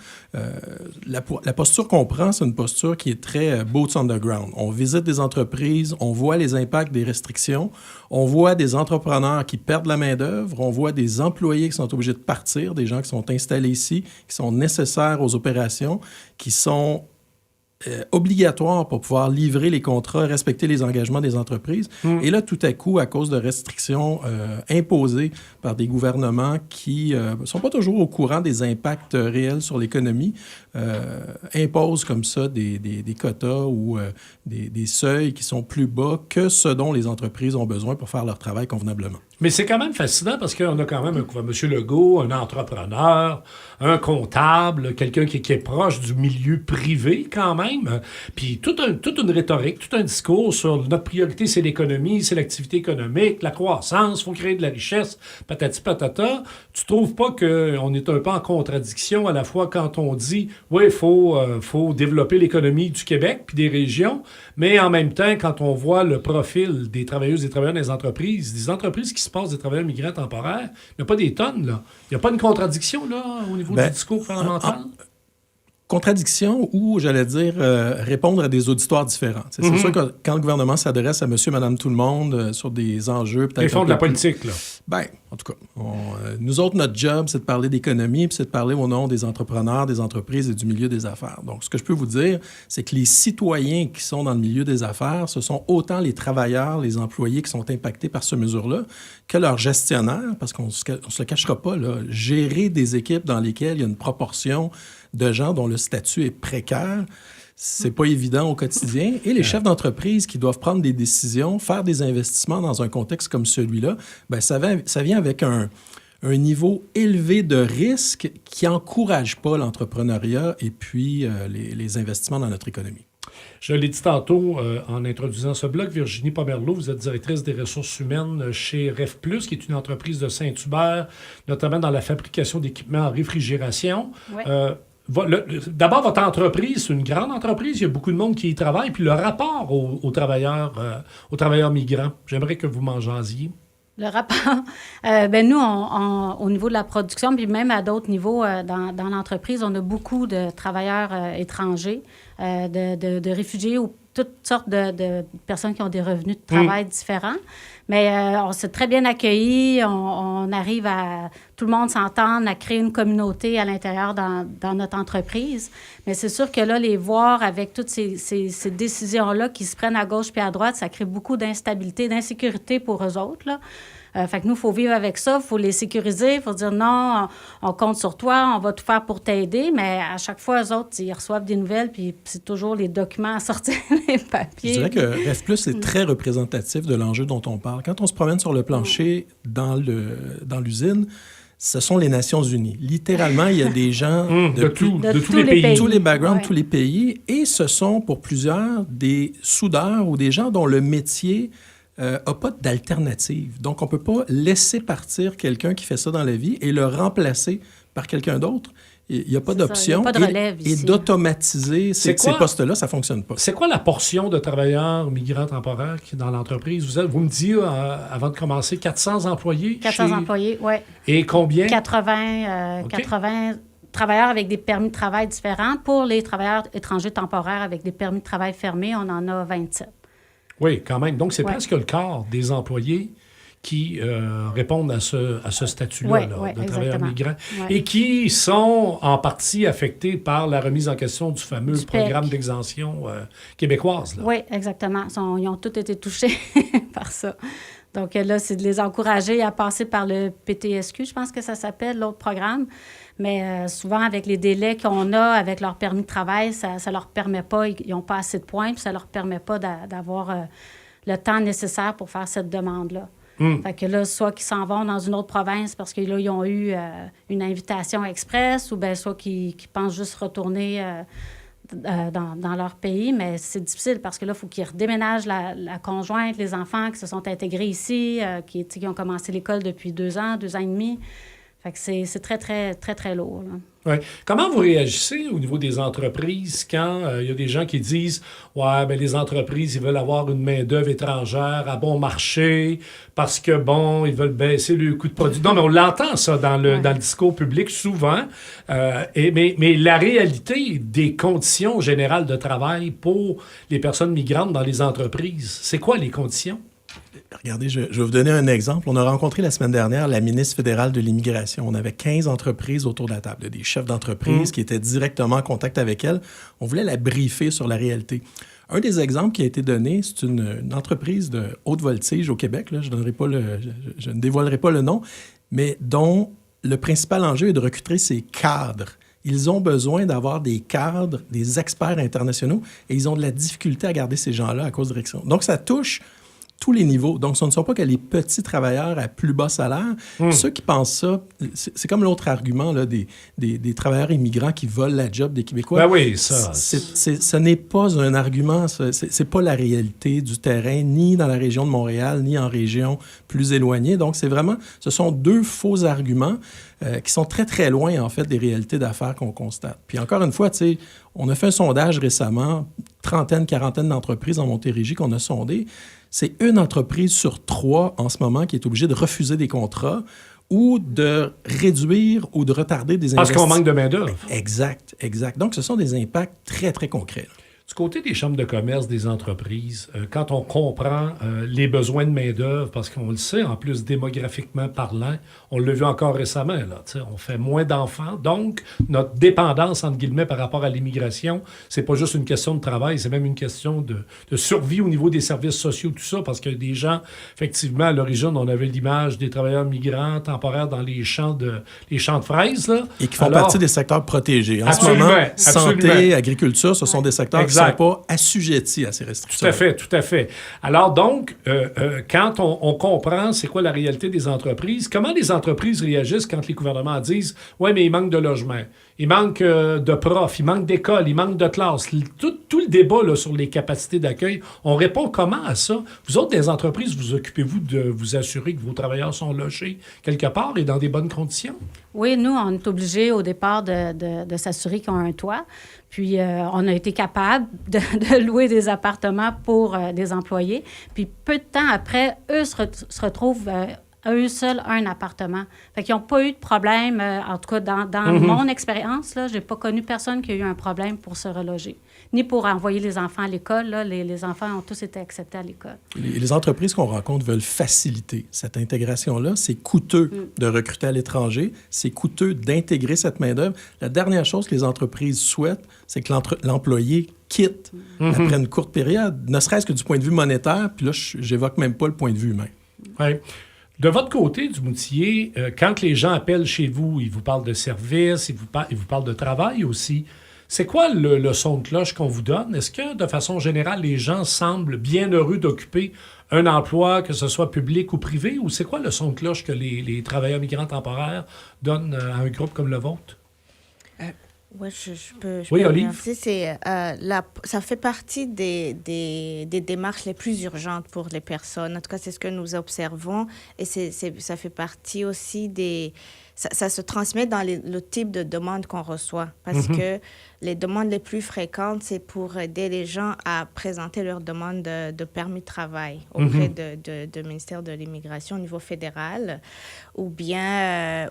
La posture qu'on prend, c'est une posture qui est très boots on the ground. On visite des entreprises, on voit les impacts des restrictions, on voit des entrepreneurs qui perdent la main-d'œuvre, on voit des employés qui sont obligés de partir, des gens qui sont installés ici, qui sont nécessaires aux opérations, qui sont obligatoire pour pouvoir livrer les contrats, respecter les engagements des entreprises. Et là, tout à coup, à cause de restrictions imposées par des gouvernements qui ne sont pas toujours au courant des impacts réels sur l'économie, imposent comme ça des quotas ou des seuils qui sont plus bas que ce dont les entreprises ont besoin pour faire leur travail convenablement. Mais c'est quand même fascinant parce qu'on a quand même M. Legault, un entrepreneur, un comptable, quelqu'un qui est proche du milieu privé quand même, puis toute une rhétorique, tout un discours sur notre priorité, c'est l'économie, c'est l'activité économique, la croissance, il faut créer de la richesse, patati patata. Tu trouves pas qu'on est un peu en contradiction à la fois quand on dit, oui, il faut développer l'économie du Québec puis des régions, mais en même temps, quand on voit le profil des travailleuses et travailleurs des entreprises qui se passent des travailleurs migrants temporaires, il n'y a pas des tonnes, là. Il n'y a pas une contradiction, là, au niveau du discours gouvernemental? Contradiction ou, j'allais dire, répondre à des auditoires différents. C'est sûr que quand le gouvernement s'adresse à monsieur, madame, tout le monde sur des enjeux... peut-être ils font de la politique, là. Bien, en tout cas, nous autres, notre job, c'est de parler d'économie, puis c'est de parler au nom des entrepreneurs, des entreprises et du milieu des affaires. Donc, ce que je peux vous dire, c'est que les citoyens qui sont dans le milieu des affaires, ce sont autant les travailleurs, les employés qui sont impactés par ces mesures-là, que leurs gestionnaires, parce qu'on ne se le cachera pas, là, gérer des équipes dans lesquelles il y a une proportion de gens dont le statut est précaire, c'est pas évident au quotidien. Et les chefs d'entreprise qui doivent prendre des décisions, faire des investissements dans un contexte comme celui-là, bien, ça vient avec un niveau élevé de risque qui n'encourage pas l'entrepreneuriat et puis les investissements dans notre économie. Je l'ai dit tantôt en introduisant ce bloc, Virginie Pomerleau, vous êtes directrice des ressources humaines chez REF+, qui est une entreprise de Saint-Hubert, notamment dans la fabrication d'équipements en réfrigération. Ouais. D'abord, votre entreprise, c'est une grande entreprise, il y a beaucoup de monde qui y travaille, puis le rapport aux travailleurs migrants, j'aimerais que vous m'en jasiez. Le rapport, nous, au niveau de la production, puis même à d'autres niveaux dans l'entreprise, on a beaucoup de travailleurs étrangers, de réfugiés ou toutes sortes de personnes qui ont des revenus de travail différents. Mais on s'est très bien accueillis. On arrive à... Tout le monde s'entend à créer une communauté à l'intérieur dans notre entreprise. Mais c'est sûr que là, les voir avec toutes ces décisions-là qui se prennent à gauche puis à droite, ça crée beaucoup d'instabilité, d'insécurité pour eux autres, là. Fait que nous, il faut vivre avec ça, il faut les sécuriser, il faut dire non, on compte sur toi, on va tout faire pour t'aider, mais à chaque fois, eux autres, ils reçoivent des nouvelles, puis c'est toujours les documents à sortir, les papiers. Je dirais que REF+, est très représentatif de l'enjeu dont on parle. Quand on se promène sur le plancher dans l'usine, ce sont les Nations unies. Littéralement, il y a des gens de tous les pays. Tous les backgrounds, tous les pays, et ce sont pour plusieurs des soudeurs ou des gens dont le métier n'a pas d'alternative. Donc, on ne peut pas laisser partir quelqu'un qui fait ça dans la vie et le remplacer par quelqu'un d'autre. Il n'y a pas d'option. Il n'y a pas de relève ici. Et d'automatiser ces postes-là, ça ne fonctionne pas. C'est quoi la portion de travailleurs migrants temporaires qui est dans l'entreprise? Vous me disiez, avant de commencer, 400 employés? 400 employés, oui. Et combien? 80 travailleurs avec des permis de travail différents. Pour les travailleurs étrangers temporaires avec des permis de travail fermés, on en a 27. Oui, quand même. Donc, c'est presque le quart des employés qui répondent à ce statut-là de travailleurs migrants et qui sont en partie affectés par la remise en question du fameux programme d'exemption québécoise. Là. Oui, exactement. Ils ont tous été touchés par ça. Donc là, c'est de les encourager à passer par le PTSQ, je pense que ça s'appelle, l'autre programme. Mais souvent, avec les délais qu'on a avec leur permis de travail, ça ne leur permet pas, ils n'ont pas assez de points, puis ça ne leur permet pas d'avoir le temps nécessaire pour faire cette demande-là. Fait que là, soit qu'ils s'en vont dans une autre province parce que là, ils ont eu une invitation express, ou bien soit qu'ils pensent juste retourner dans leur pays. Mais c'est difficile parce que là, il faut qu'ils redéménagent la conjointe, les enfants qui se sont intégrés ici, qui ont commencé l'école depuis 2 ans, 2 ans et demi. Fait que c'est très, très, très, très lourd, là. Ouais. Comment vous réagissez au niveau des entreprises quand il y a des gens qui disent « Ouais, ben les entreprises, ils veulent avoir une main-d'œuvre étrangère à bon marché parce que, bon, ils veulent baisser le coût de produit. » Non, mais on l'entend, ça, dans le discours public, souvent. Mais la réalité des conditions générales de travail pour les personnes migrantes dans les entreprises, c'est quoi les conditions? Regardez, je vais vous donner un exemple. On a rencontré la semaine dernière la ministre fédérale de l'immigration. On avait 15 entreprises autour de la table, des chefs d'entreprise qui étaient directement en contact avec elle. On voulait la briefer sur la réalité. Un des exemples qui a été donné, c'est une entreprise de haute voltige au Québec. Là, je ne dévoilerai pas le nom, mais dont le principal enjeu est de recruter ses cadres. Ils ont besoin d'avoir des cadres, des experts internationaux, et ils ont de la difficulté à garder ces gens-là à cause de réactions. Donc, ça touche tous les niveaux. Donc, ce ne sont pas que les petits travailleurs à plus bas salaire. Ceux qui pensent ça, c'est comme l'autre argument là, des travailleurs immigrants qui volent la job des Québécois. Ben oui, ça. Ce n'est pas un argument, c'est pas la réalité du terrain, ni dans la région de Montréal, ni en région plus éloignée. Donc, ce sont deux faux arguments qui sont très, très loin, en fait, des réalités d'affaires qu'on constate. Puis encore une fois, tu sais, on a fait un sondage récemment, quarantaine d'entreprises en Montérégie qu'on a sondées. C'est une entreprise sur 3 en ce moment qui est obligée de refuser des contrats ou de réduire ou de retarder des Parce investissements. qu'on manque de main-d'œuvre. Exact. Donc, ce sont des impacts très, très concrets. Du côté des chambres de commerce, des entreprises, quand on comprend les besoins de main-d'œuvre, parce qu'on le sait, en plus démographiquement parlant, on l'a vu encore récemment, là, on fait moins d'enfants. Donc, notre dépendance, entre guillemets, par rapport à l'immigration, c'est pas juste une question de travail, c'est même une question de survie au niveau des services sociaux, tout ça, parce que des gens, effectivement, à l'origine, on avait l'image des travailleurs migrants temporaires dans les champs de fraises. Là. Et qui font partie des secteurs protégés. En Absolument, ce moment, absolument. santé, agriculture, ce sont des secteurs qui ne Exact. sont pas assujettis à ces restrictions. Tout à fait. Alors donc, quand on comprend c'est quoi la réalité des entreprises, comment les entreprises réagissent quand les gouvernements disent « Ouais, mais il manque de logements, il manque de profs, il manque d'écoles, il manque de classes. » Tout le débat là, sur les capacités d'accueil, on répond comment à ça? Vous autres, des entreprises, vous occupez-vous de vous assurer que vos travailleurs sont logés quelque part et dans des bonnes conditions? Oui, nous, on est obligés au départ de s'assurer qu'ils ont un toit. Puis, on a été capable de louer des appartements pour des employés. Puis, peu de temps après, eux se retrouvent eux seuls un appartement. Fait qu'ils n'ont pas eu de problème. En tout cas, dans mon expérience, je n'ai pas connu personne qui a eu un problème pour se reloger. Ni pour envoyer les enfants à l'école. Là, les enfants ont tous été acceptés à l'école. Les entreprises qu'on rencontre veulent faciliter cette intégration-là. C'est coûteux de recruter à l'étranger. C'est coûteux d'intégrer cette main-d'œuvre. La dernière chose que les entreprises souhaitent, c'est que l'employé quitte après une courte période, ne serait-ce que du point de vue monétaire. Puis là, j'évoque même pas le point de vue humain. Oui. De votre côté, Dumoutier, quand les gens appellent chez vous, ils vous parlent de services, ils vous parlent de travail aussi. C'est quoi le son de cloche qu'on vous donne? Est-ce que, de façon générale, les gens semblent bien heureux d'occuper un emploi, que ce soit public ou privé? Ou c'est quoi le son de cloche que les travailleurs migrants temporaires donnent à un groupe comme le vôtre? Oui, je peux Olive. Ça fait partie des démarches les plus urgentes pour les personnes. En tout cas, c'est ce que nous observons. Et ça fait partie aussi ça se transmet dans le type de demande qu'on reçoit. Parce que les demandes les plus fréquentes, c'est pour aider les gens à présenter leur demande de permis de travail auprès du ministère de l'Immigration au niveau fédéral, ou bien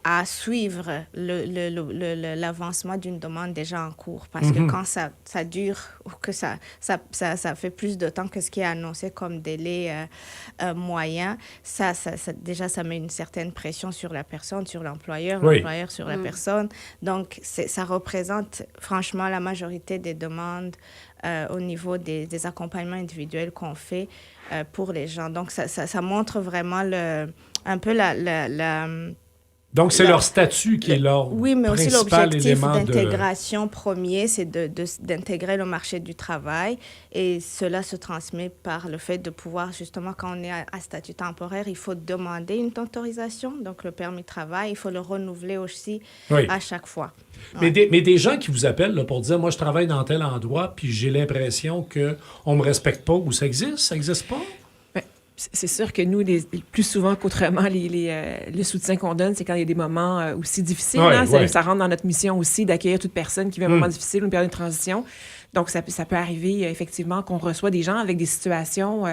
à suivre l'avancement d'une demande déjà en cours. Parce que quand ça dure ou que ça fait plus de temps que ce qui est annoncé comme délai moyen, déjà, ça met une certaine pression sur la personne, sur l'employeur, l'employeur sur la personne. Donc, ça représente franchement la majorité des demandes au niveau des accompagnements individuels qu'on fait pour les gens. Donc, ça montre vraiment un peu Donc, c'est leur statut qui est leur oui, mais aussi principal l'objectif élément d'intégration premier, c'est d'intégrer le marché du travail. Et cela se transmet par le fait de pouvoir, justement, quand on est à statut temporaire, il faut demander une autorisation, donc le permis de travail. Il faut le renouveler aussi à chaque fois. Mais des gens qui vous appellent là, pour dire « Moi, je travaille dans tel endroit, puis j'ai l'impression qu'on ne me respecte pas » ou ça existe pas? C'est sûr que nous, plus souvent qu'autrement, le soutien qu'on donne, c'est quand il y a des moments aussi difficiles. Ça rentre dans notre mission aussi d'accueillir toute personne qui vit un moment difficile, une période de transition. Donc, ça peut arriver effectivement qu'on reçoit des gens avec des situations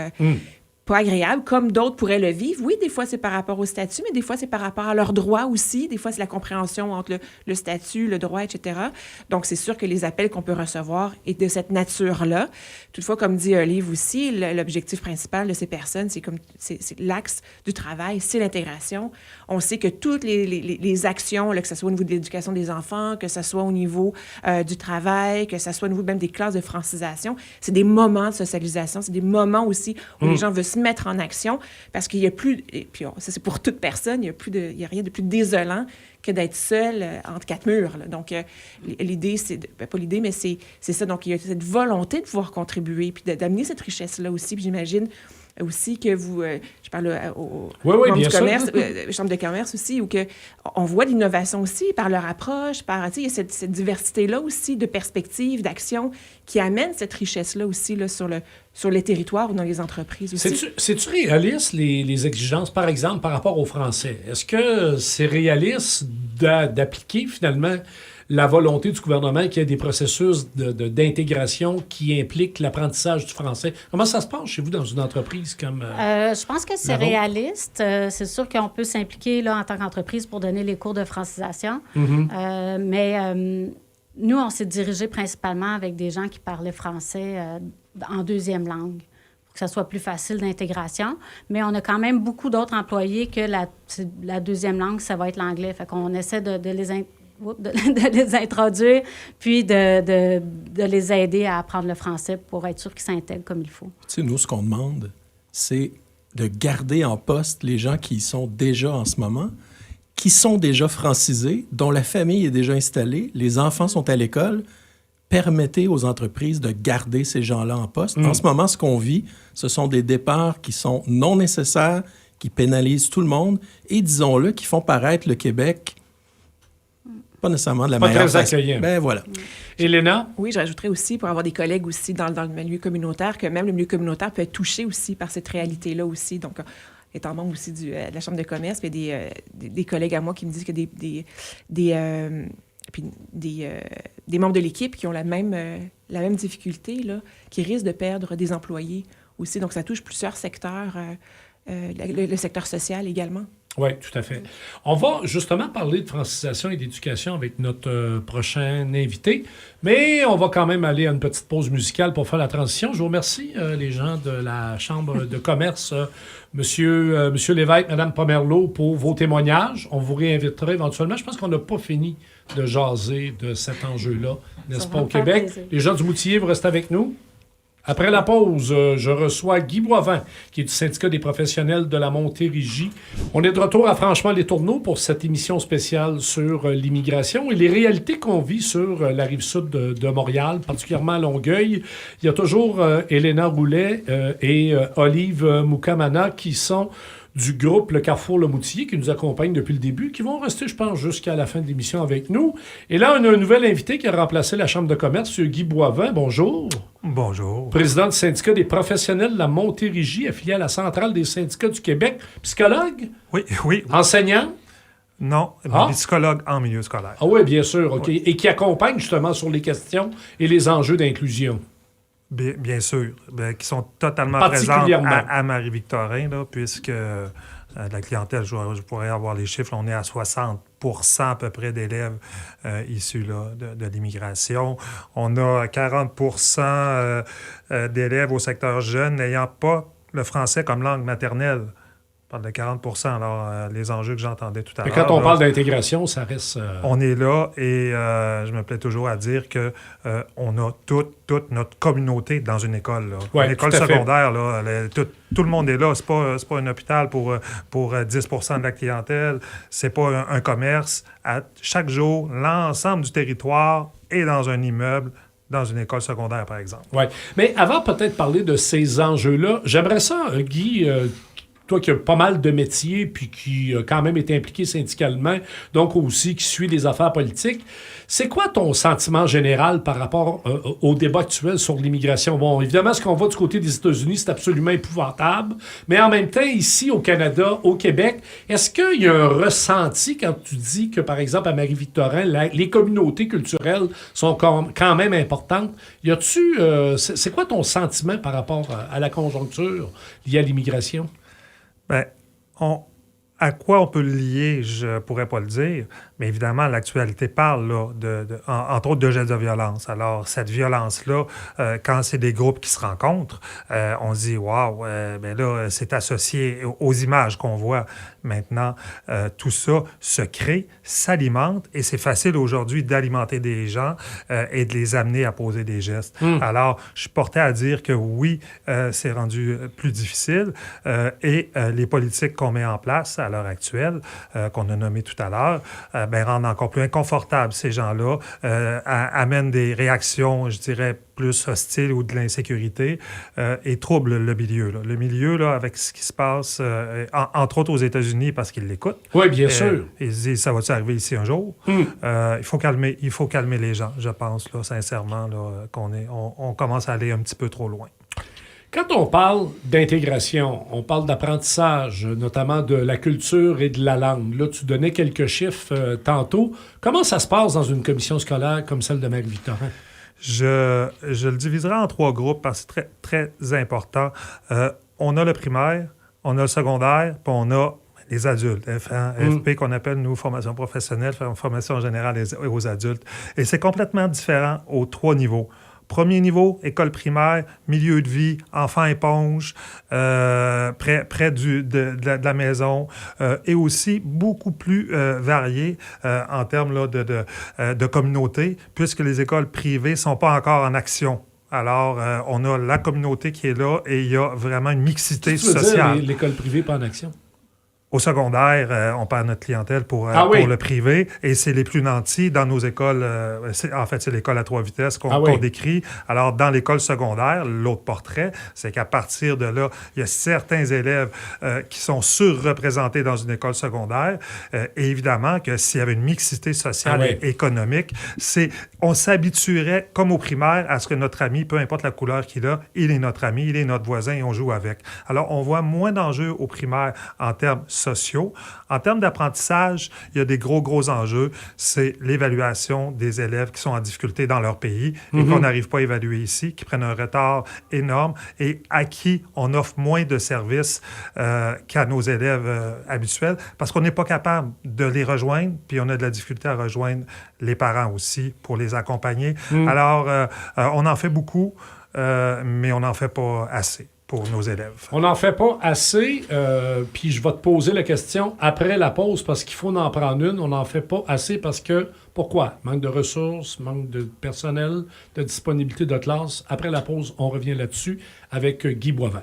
pas agréables, comme d'autres pourraient le vivre. Oui, des fois, c'est par rapport au statut, mais des fois, c'est par rapport à leurs droits aussi. Des fois, c'est la compréhension entre le statut, le droit, etc. Donc, c'est sûr que les appels qu'on peut recevoir est de cette nature-là. Toutefois, comme dit Olive aussi, l'objectif principal de ces personnes, c'est l'axe du travail, c'est l'intégration. On sait que toutes les actions, là, que ce soit au niveau de l'éducation des enfants, que ce soit au niveau du travail, que ce soit au niveau même des classes de francisation, c'est des moments de socialisation, c'est des moments aussi où les gens veulent se mettre en action, parce qu'il y a plus, et puis ça c'est pour toute personne, il y a rien de plus désolant que d'être seul entre quatre murs. Là. Donc, l'idée, pas l'idée, mais c'est ça. Donc, il y a cette volonté de pouvoir contribuer, puis d'amener cette richesse-là aussi. Puis j'imagine, aussi que vous... je parle aux Oui, membres bien du sûr. commerce, chambre de commerce aussi, où on voit l'innovation aussi par leur approche, il y a cette diversité-là aussi de perspectives, d'actions qui amène cette richesse-là aussi là, sur les territoires ou dans les entreprises aussi. C'est-tu réaliste, les exigences, par exemple, par rapport aux Français? Est-ce que c'est réaliste d'appliquer, finalement, la volonté du gouvernement qu'il y ait des processus d'intégration qui impliquent l'apprentissage du français? Comment ça se passe chez vous dans une entreprise comme... Je pense que c'est réaliste. C'est sûr qu'on peut s'impliquer là, en tant qu'entreprise pour donner les cours de francisation. Mais nous, on s'est dirigé principalement avec des gens qui parlaient français en deuxième langue, pour que ça soit plus facile d'intégration. Mais on a quand même beaucoup d'autres employés que la deuxième langue, ça va être l'anglais. Fait qu'on essaie de les introduire, puis de les aider à apprendre le français pour être sûr qu'ils s'intègrent comme il faut. Tu sais, nous, ce qu'on demande, c'est de garder en poste les gens qui y sont déjà en ce moment, qui sont déjà francisés, dont la famille est déjà installée, les enfants sont à l'école. Permettez aux entreprises de garder ces gens-là en poste. En ce moment, ce qu'on vit, ce sont des départs qui sont non nécessaires, qui pénalisent tout le monde et, disons-le, qui font paraître le Québec pas nécessairement de la meilleure façon. Pas très accueillant. Ben voilà. Elena? Oui, je rajouterais aussi, pour avoir des collègues aussi dans le milieu communautaire, que même le milieu communautaire peut être touché aussi par cette réalité-là aussi. Donc, étant membre aussi de la Chambre de commerce, il y a des collègues à moi qui me disent que des membres de l'équipe qui ont la même difficulté, là, qui risquent de perdre des employés aussi. Donc, ça touche plusieurs secteurs, le secteur social également. Oui, tout à fait. On va justement parler de francisation et d'éducation avec notre prochain invité, mais on va quand même aller à une petite pause musicale pour faire la transition. Je vous remercie, les gens de la Chambre de commerce, Monsieur Lévesque, Madame Pomerleau, pour vos témoignages. On vous réinvitera éventuellement. Je pense qu'on n'a pas fini de jaser de cet enjeu-là, n'est-ce pas, au Québec? Plaisir. Les gens du Moutier, vous restez avec nous. Après la pause, je reçois Guy Boivin, qui est du syndicat des professionnels de la Montérégie. On est de retour à Franchement-les-Tourneaux pour cette émission spéciale sur l'immigration et les réalités qu'on vit sur la rive-sud de Montréal, particulièrement à Longueuil. Il y a toujours Elena Roulet et Olive Moukamana qui sont du groupe Le Carrefour Le Moutier qui nous accompagne depuis le début, qui vont rester, je pense, jusqu'à la fin de l'émission avec nous. Et là, on a un nouvel invité qui a remplacé la Chambre de commerce, M. Guy Boivin. Bonjour. Bonjour. Président du syndicat des professionnels de la Montérégie, affilié à la Centrale des syndicats du Québec. Psychologue? Oui. Enseignant? Non, psychologue en milieu scolaire. Ah oui, bien sûr. OK. Oui. Et qui accompagne justement sur les questions et les enjeux d'inclusion. Bien sûr, qui sont totalement présentes à Marie-Victorin, là, puisque la clientèle, je pourrais avoir les chiffres, on est à 60% à peu près d'élèves issus là, de l'immigration. On a 40% d'élèves au secteur jeune n'ayant pas le français comme langue maternelle. On parle de 40%. Alors, les enjeux que j'entendais tout à l'heure... Quand on parle d'intégration, ça reste... On est là et je me plais toujours à dire que on a toute notre communauté dans une école. Là. Ouais, une école secondaire, là, tout le monde est là. C'est pas un hôpital pour 10% de la clientèle. C'est pas un commerce. À chaque jour, l'ensemble du territoire est dans un immeuble, dans une école secondaire, par exemple. Oui. Mais avant peut-être parler de ces enjeux-là, j'aimerais ça, Guy... toi qui as pas mal de métiers, puis qui a quand même été impliqué syndicalement, donc aussi qui suit les affaires politiques, c'est quoi ton sentiment général par rapport au débat actuel sur l'immigration? Bon, évidemment, ce qu'on voit du côté des États-Unis, c'est absolument épouvantable, mais en même temps, ici, au Canada, au Québec, est-ce qu'il y a un ressenti quand tu dis que, par exemple, à Marie-Victorin, les communautés culturelles sont quand même importantes? Y a-tu... c'est quoi ton sentiment par rapport à la conjoncture liée à l'immigration? Bien, à quoi on peut le lier, je ne pourrais pas le dire, mais évidemment, l'actualité parle, là, entre autres, de gestes de violence. Alors, cette violence-là, quand c'est des groupes qui se rencontrent, on se dit, waouh, bien là, c'est associé aux images qu'on voit. Maintenant, tout ça se crée, s'alimente, et c'est facile aujourd'hui d'alimenter des gens et de les amener à poser des gestes. Alors, je suis porté à dire que oui, c'est rendu plus difficile, et les politiques qu'on met en place, à l'heure actuelle, qu'on a nommé tout à l'heure, rendent encore plus inconfortables ces gens-là, amènent des réactions, je dirais, plus hostiles ou de l'insécurité et troublent le milieu. Là. Le milieu, là, avec ce qui se passe, entre autres aux États-Unis, parce qu'ils l'écoutent. Oui, bien sûr. Ils se disent, ça va-tu arriver ici un jour? Il faut calmer les gens, je pense, là, sincèrement, là, on commence à aller un petit peu trop loin. Quand on parle d'intégration, on parle d'apprentissage, notamment de la culture et de la langue. Là, tu donnais quelques chiffres tantôt. Comment ça se passe dans une commission scolaire comme celle de Marie-Victorin? Je le diviserai en 3 groupes parce que c'est très, très important. On a le primaire, on a le secondaire, puis on a les adultes, FP qu'on appelle, nous, formation professionnelle, formation générale aux adultes. Et c'est complètement différent aux 3 niveaux. Premier niveau, école primaire, milieu de vie, enfant éponge, près de la maison, et aussi beaucoup plus varié en termes là, de communauté, puisque les écoles privées ne sont pas encore en action. Alors, on a la communauté qui est là et il y a vraiment une mixité sociale. Dire, l'école privée pas en action? Au secondaire, on perd notre clientèle pour le privé et c'est les plus nantis dans nos écoles. C'est l'école à 3 vitesses qu'on décrit. Alors, dans l'école secondaire, l'autre portrait, c'est qu'à partir de là, il y a certains élèves qui sont surreprésentés dans une école secondaire. Et évidemment que s'il y avait une mixité sociale et économique, on s'habituerait, comme au primaire, à ce que notre ami, peu importe la couleur qu'il a, il est notre ami, il est notre voisin et on joue avec. Alors, on voit moins d'enjeux au primaire en termes sociaux. En termes d'apprentissage, il y a des gros enjeux. C'est l'évaluation des élèves qui sont en difficulté dans leur pays et qu'on n'arrive pas à évaluer ici, qui prennent un retard énorme et à qui on offre moins de services qu'à nos élèves habituels parce qu'on n'est pas capable de les rejoindre, puis on a de la difficulté à rejoindre les parents aussi pour les accompagner. Alors, on en fait beaucoup, mais on n'en fait pas assez pour nos élèves. On n'en fait pas assez, puis je vais te poser la question après la pause parce qu'il faut en prendre une. On n'en fait pas assez parce que, pourquoi? Manque de ressources, manque de personnel, de disponibilité de classe. Après la pause, on revient là-dessus avec Guy Boivin.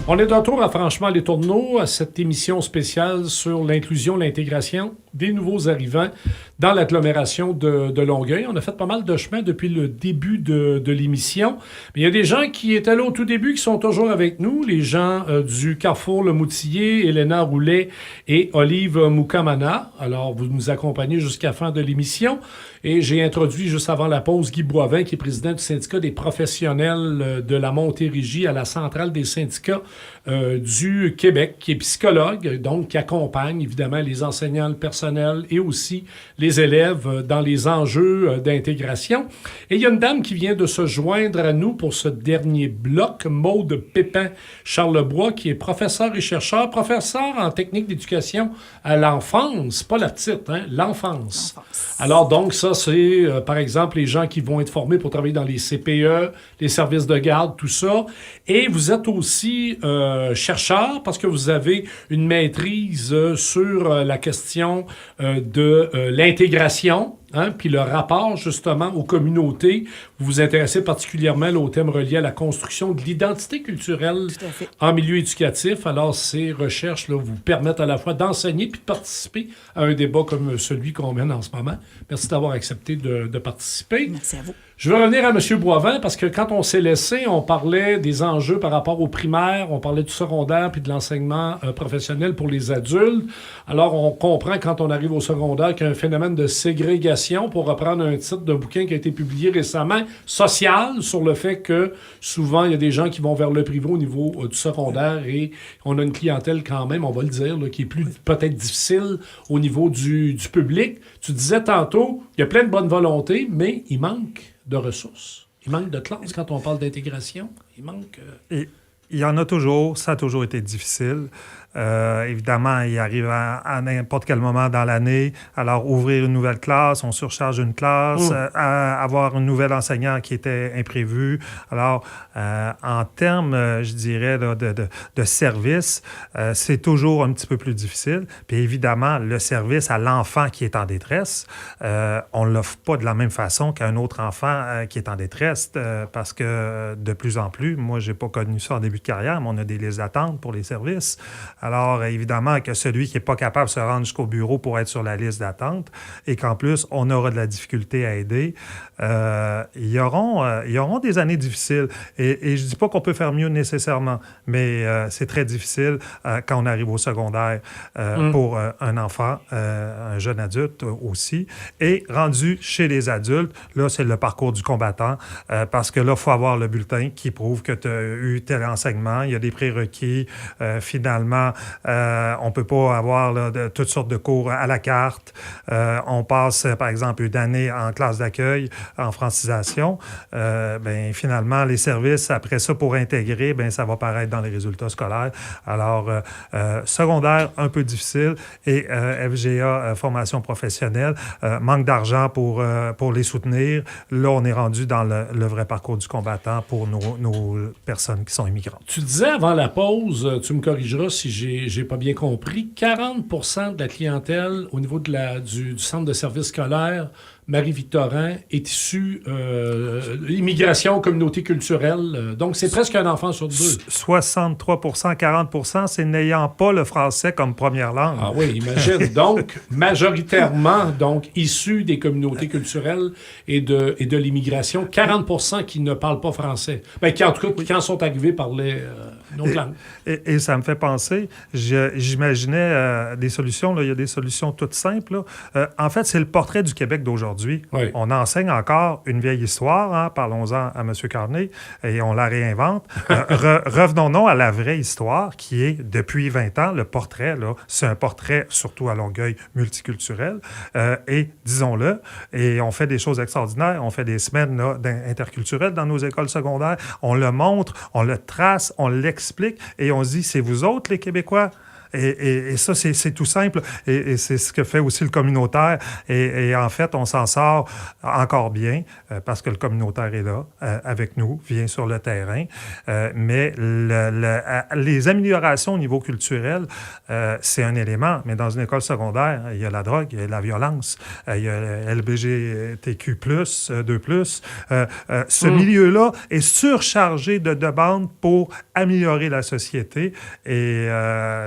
On est de retour à Franchement les Tourneaux, à cette émission spéciale sur l'inclusion, l'intégration des nouveaux arrivants dans l'agglomération de Longueuil. On a fait pas mal de chemin depuis le début de l'émission. Mais il y a des gens qui étaient là au tout début, qui sont toujours avec nous, les gens du Carrefour Le Moutillé, Elena Roulet et Olive Moukamana. Alors, vous nous accompagnez jusqu'à la fin de l'émission. Et j'ai introduit juste avant la pause Guy Boivin, qui est président du syndicat des professionnels de la Montérégie à la centrale des syndicats du Québec, qui est psychologue, donc qui accompagne évidemment les enseignants, le personnel et aussi les élèves dans les enjeux d'intégration. Et il y a une dame qui vient de se joindre à nous pour ce dernier bloc, Maude Pépin-Charlebois, qui est professeur et chercheur, professeur en technique d'éducation à l'enfance, pas la petite, l'enfance. Alors donc ça, c'est par exemple les gens qui vont être formés pour travailler dans les CPE, les services de garde, tout ça. Et vous êtes aussi chercheur parce que vous avez une maîtrise sur la question de l'intégration, puis le rapport justement aux communautés. Vous vous intéressez particulièrement au thème relié à la construction de l'identité culturelle en milieu éducatif. Alors, ces recherches là, vous permettent à la fois d'enseigner puis de participer à un débat comme celui qu'on mène en ce moment. Merci d'avoir accepté de participer. Merci à vous. Je veux revenir à M. Boivin parce que quand on s'est laissé, on parlait des enjeux par rapport au primaire, on parlait du secondaire puis de l'enseignement professionnel pour les adultes. Alors, on comprend quand on arrive au secondaire qu'il y a un phénomène de ségrégation, pour reprendre un titre d'un bouquin qui a été publié récemment, social, sur le fait que souvent, il y a des gens qui vont vers le privé au niveau du secondaire et on a une clientèle quand même, on va le dire, là, qui est plus peut-être difficile au niveau du public. Tu disais tantôt, il y a plein de bonne volonté, mais il manque de ressources. Il manque de classe quand on parle d'intégration. Il manque... Et il y en a toujours. Ça a toujours été difficile. Évidemment, il arrive à n'importe quel moment dans l'année. Alors, ouvrir une nouvelle classe, on surcharge une classe, avoir un nouvel enseignant qui était imprévu. Alors, en termes, je dirais, de service, c'est toujours un petit peu plus difficile. Puis évidemment, le service à l'enfant qui est en détresse, on ne l'offre pas de la même façon qu'un autre enfant qui est en détresse parce que de plus en plus, moi, je n'ai pas connu ça en début de carrière, mais on a des listes d'attente pour les services. Alors, évidemment, que celui qui n'est pas capable de se rendre jusqu'au bureau pour être sur la liste d'attente et qu'en plus, on aura de la difficulté à aider, il y auront des années difficiles. Et je ne dis pas qu'on peut faire mieux nécessairement, mais c'est très difficile quand on arrive au secondaire pour un enfant, un jeune adulte aussi. Et rendu chez les adultes, là, c'est le parcours du combattant parce que là, il faut avoir le bulletin qui prouve que tu as eu tel enseignement. Il y a des prérequis. Finalement, on ne peut pas avoir là, toutes sortes de cours à la carte. On passe, par exemple, une année en classe d'accueil, en francisation. Finalement, les services, après ça, pour intégrer, ça va paraître dans les résultats scolaires. Alors, secondaire, un peu difficile. Et FGA, formation professionnelle, manque d'argent pour les soutenir. Là, on est rendu dans le vrai parcours du combattant pour nos personnes qui sont immigrantes. Tu disais avant la pause, tu me corrigeras si j'ai pas bien compris, 40% de la clientèle au niveau du centre de services scolaires Marie-Victorin est issue immigration, communauté culturelle. Donc, c'est presque un enfant sur 2. 63 40 c'est n'ayant pas le français comme première langue. Ah oui, imagine. Donc, majoritairement, issus des communautés culturelles et de l'immigration. 40% qui ne parlent pas français. Qui, en tout cas, quand sont arrivés, parlaient une autre langue. Et ça me fait penser, j'imaginais des solutions. Là, il y a des solutions toutes simples. En fait, c'est le portrait du Québec d'aujourd'hui. Oui. On enseigne encore une vieille histoire, parlons-en à M. Carney, et on la réinvente. Revenons-nous à la vraie histoire qui est, depuis 20 ans, le portrait, là, c'est un portrait, surtout à Longueuil, multiculturel, et disons-le, et on fait des choses extraordinaires, on fait des semaines là, interculturelles dans nos écoles secondaires, on le montre, on le trace, on l'explique, et on se dit, c'est vous autres les Québécois? Et ça, c'est tout simple. Et c'est ce que fait aussi le communautaire. Et en fait, on s'en sort encore bien parce que le communautaire est là, avec nous, vient sur le terrain. Mais les améliorations au niveau culturel, c'est un élément. Mais dans une école secondaire, il y a la drogue, il y a la violence, il y a LGBTQ+, 2+. Ce milieu-là est surchargé de demandes pour améliorer la société. Et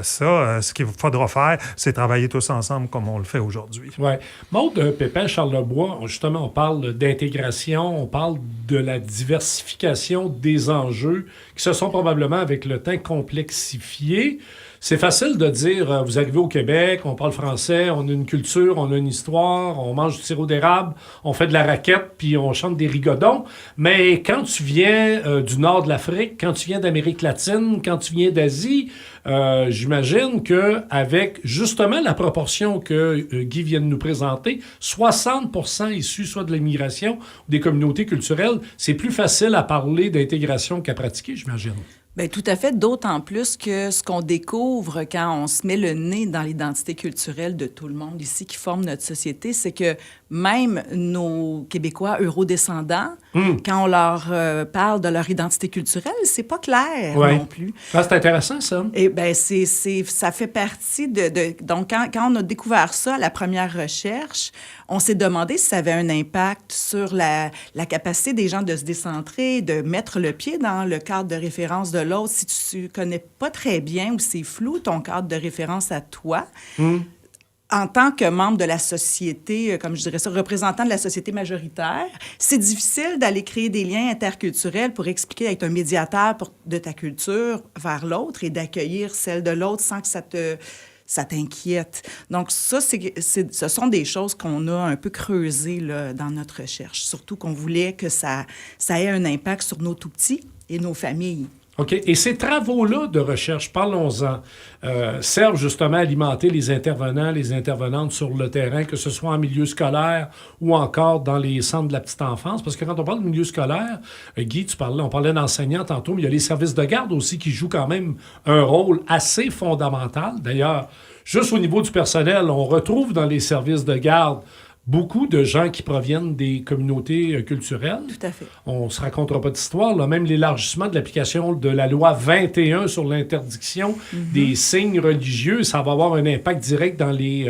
ça, ce qu'il faudra faire, c'est travailler tous ensemble comme on le fait aujourd'hui. Oui. Maude Pépin-Charlebois, justement, on parle d'intégration, on parle de la diversification des enjeux qui se sont probablement, avec le temps, complexifiés. C'est facile de dire, vous arrivez au Québec, on parle français, on a une culture, on a une histoire, on mange du sirop d'érable, on fait de la raquette, puis on chante des rigodons. Mais quand tu viens du nord de l'Afrique, quand tu viens d'Amérique latine, quand tu viens d'Asie, j'imagine qu'avec justement la proportion que Guy vient de nous présenter, 60% issus soit de l'immigration ou des communautés culturelles, c'est plus facile à parler d'intégration qu'à pratiquer, j'imagine. Bien, tout à fait, d'autant plus que ce qu'on découvre quand on se met le nez dans l'identité culturelle de tout le monde ici qui forme notre société, c'est que même nos Québécois eurodescendants, quand on leur parle de leur identité culturelle, c'est pas clair non plus. Ah, c'est intéressant, ça. Et bien, ça fait partie de... Donc, quand on a découvert ça à la première recherche, on s'est demandé si ça avait un impact sur la capacité des gens de se décentrer, de mettre le pied dans le cadre de référence de l'autre. Si tu connais pas très bien ou c'est flou ton cadre de référence à toi, en tant que membre de la société, comme je dirais ça, représentant de la société majoritaire, c'est difficile d'aller créer des liens interculturels pour expliquer, être un médiateur de ta culture vers l'autre et d'accueillir celle de l'autre sans que ça t'inquiète. Donc ça, ce sont des choses qu'on a un peu creusées là, dans notre recherche, surtout qu'on voulait que ça ait un impact sur nos tout-petits et nos familles. OK. Et ces travaux-là de recherche, parlons-en, servent justement à alimenter les intervenants, les intervenantes sur le terrain, que ce soit en milieu scolaire ou encore dans les centres de la petite enfance. Parce que quand on parle de milieu scolaire, Guy, on parlait d'enseignants tantôt, mais il y a les services de garde aussi qui jouent quand même un rôle assez fondamental. D'ailleurs, juste au niveau du personnel, on retrouve dans les services de garde beaucoup de gens qui proviennent des communautés culturelles. Tout à fait. On ne se racontera pas d'histoire. Là. Même l'élargissement de l'application de la loi 21 sur l'interdiction des signes religieux, ça va avoir un impact direct dans les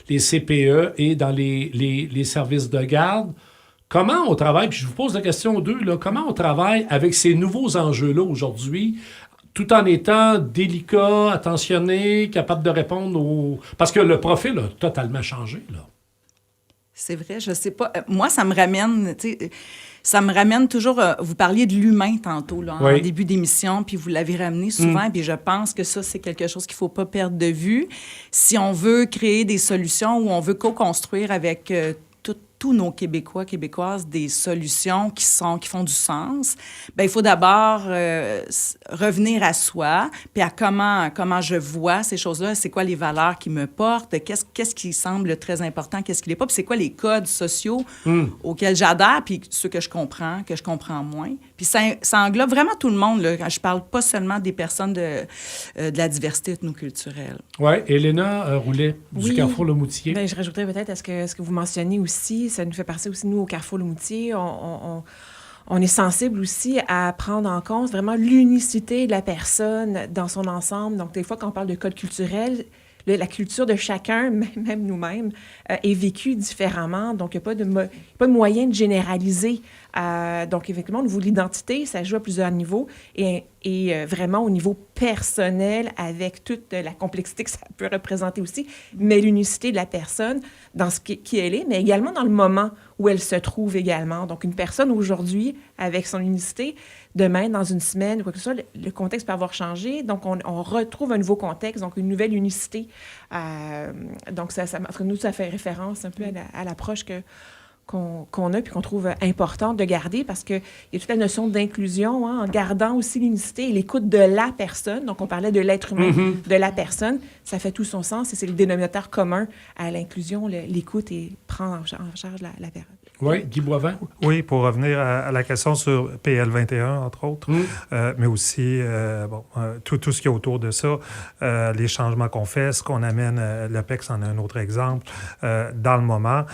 CPE et dans les services de garde. Comment on travaille, puis je vous pose la question aux deux, là, comment on travaille avec ces nouveaux enjeux-là aujourd'hui, tout en étant délicat, attentionné, capable de répondre aux... Parce que le profil a totalement changé, là. C'est vrai, je sais pas. Moi, ça me ramène, tu sais, ça me ramène toujours... vous parliez de l'humain tantôt, là, en début d'émission, puis vous l'avez ramené souvent, puis je pense que ça, c'est quelque chose qu'il faut pas perdre de vue. Si on veut créer des solutions ou on veut co-construire avec tous nos Québécois, Québécoises, des solutions qui font du sens, bien, il faut d'abord revenir à soi, puis à comment je vois ces choses-là, c'est quoi les valeurs qui me portent, qu'est-ce qui semble très important, qu'est-ce qui l'est pas, puis c'est quoi les codes sociaux auxquels j'adhère, puis ceux que je comprends moins. Puis ça englobe vraiment tout le monde, là. Je parle pas seulement des personnes de la diversité ethnoculturelle. Oui, Elena Roulet, du Oui. Carrefour Le Moutier. Bien, je rajouterais peut-être à ce que vous mentionnez aussi, ça nous fait partie aussi, nous, au Carrefour Le Moutier, on est sensible aussi à prendre en compte vraiment l'unicité de la personne dans son ensemble. Donc, des fois, quand on parle de code culturel, la culture de chacun, même nous-mêmes, est vécue différemment. Donc, il n'y a pas de moyen de généraliser. Donc, effectivement, au niveau de l'identité, ça joue à plusieurs niveaux et vraiment au niveau personnel, avec toute la complexité que ça peut représenter aussi, mais l'unicité de la personne dans qui elle est, mais également dans le moment où elle se trouve également. Donc, une personne aujourd'hui, avec son unicité, demain, dans une semaine, quoi que ce soit, le contexte peut avoir changé. Donc, on retrouve un nouveau contexte, donc une nouvelle unicité. Donc, entre nous, ça fait référence un peu à l'approche qu'on a puis qu'on trouve importante de garder parce qu'il y a toute la notion d'inclusion, en gardant aussi l'unicité et l'écoute de la personne. Donc, on parlait de l'être humain, de la personne. Ça fait tout son sens et c'est le dénominateur commun à l'inclusion, l'écoute et prendre en charge la personne. Oui, Guy Boivin. Oui, pour revenir à la question sur PL21, entre autres, mais aussi tout ce qui est autour de ça, les changements qu'on fait, ce qu'on amène, l'OPEX en est un autre exemple, dans le moment,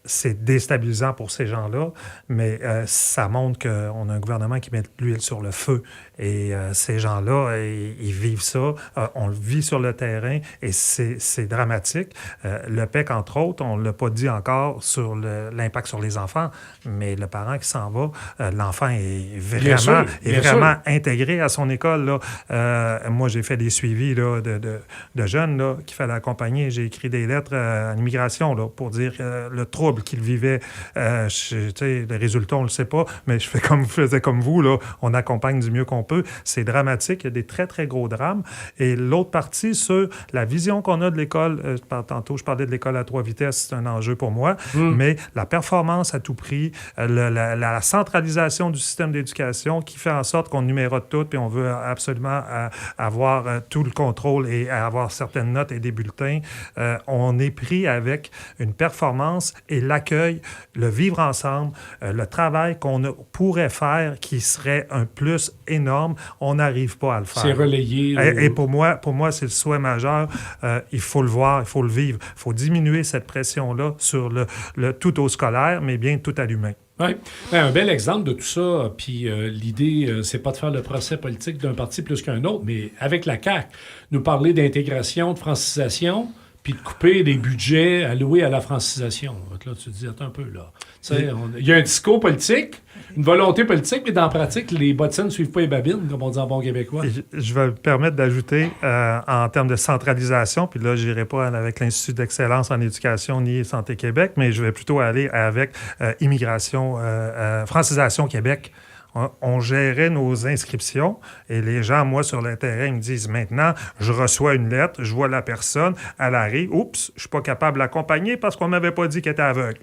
c'est déstabilisant pour ces gens-là, mais ça montre qu'on a un gouvernement qui met l'huile sur le feu. Et ces gens-là, ils vivent ça, on le vit sur le terrain et c'est dramatique. Le PEC, entre autres, on ne l'a pas dit encore sur l'impact sur les enfants, mais le parent qui s'en va, l'enfant est vraiment intégré à son école. Là. Moi, j'ai fait des suivis là, de jeunes là, qu'il fallait accompagner. J'ai écrit des lettres à l'immigration là, pour dire le trouble qu'ils vivaient. Les résultats, on ne le sait pas, mais je faisais comme vous, là, on accompagne du mieux qu'on peut. C'est dramatique, il y a des très, très gros drames. Et l'autre partie, sur la vision qu'on a de l'école, tantôt je parlais de l'école à 3 vitesses, c'est un enjeu pour moi, mais la performance à tout prix, la centralisation du système d'éducation qui fait en sorte qu'on numérote tout, puis on veut absolument avoir tout le contrôle et avoir certaines notes et des bulletins. On est pris avec une performance et l'accueil, le vivre ensemble, le travail qu'on pourrait faire qui serait un plus énorme. On n'arrive pas à le faire. C'est relayé. Et pour moi, c'est le souhait majeur. Il faut le voir, il faut le vivre. Il faut diminuer cette pression-là sur le tout au scolaire, mais bien tout à l'humain. Oui. Un bel exemple de tout ça, puis l'idée, c'est pas de faire le procès politique d'un parti plus qu'un autre, mais avec la CAQ, nous parler d'intégration, de francisation, puis de couper les budgets alloués à la francisation. Là, tu te dis, attends un peu, là. Il y a un discours politique, une volonté politique, mais dans la pratique, les bottines ne suivent pas les babines, comme on dit en bon québécois. Je vais me permettre d'ajouter, en termes de centralisation, puis là, je n'irai pas avec l'Institut d'excellence en éducation ni Santé Québec, mais je vais plutôt aller avec immigration, Francisation Québec. On gérait nos inscriptions et les gens, moi, sur le terrain, ils me disent maintenant, je reçois une lettre, je vois la personne, elle arrive, oups, je ne suis pas capable de l'accompagner parce qu'on ne m'avait pas dit qu'elle était aveugle.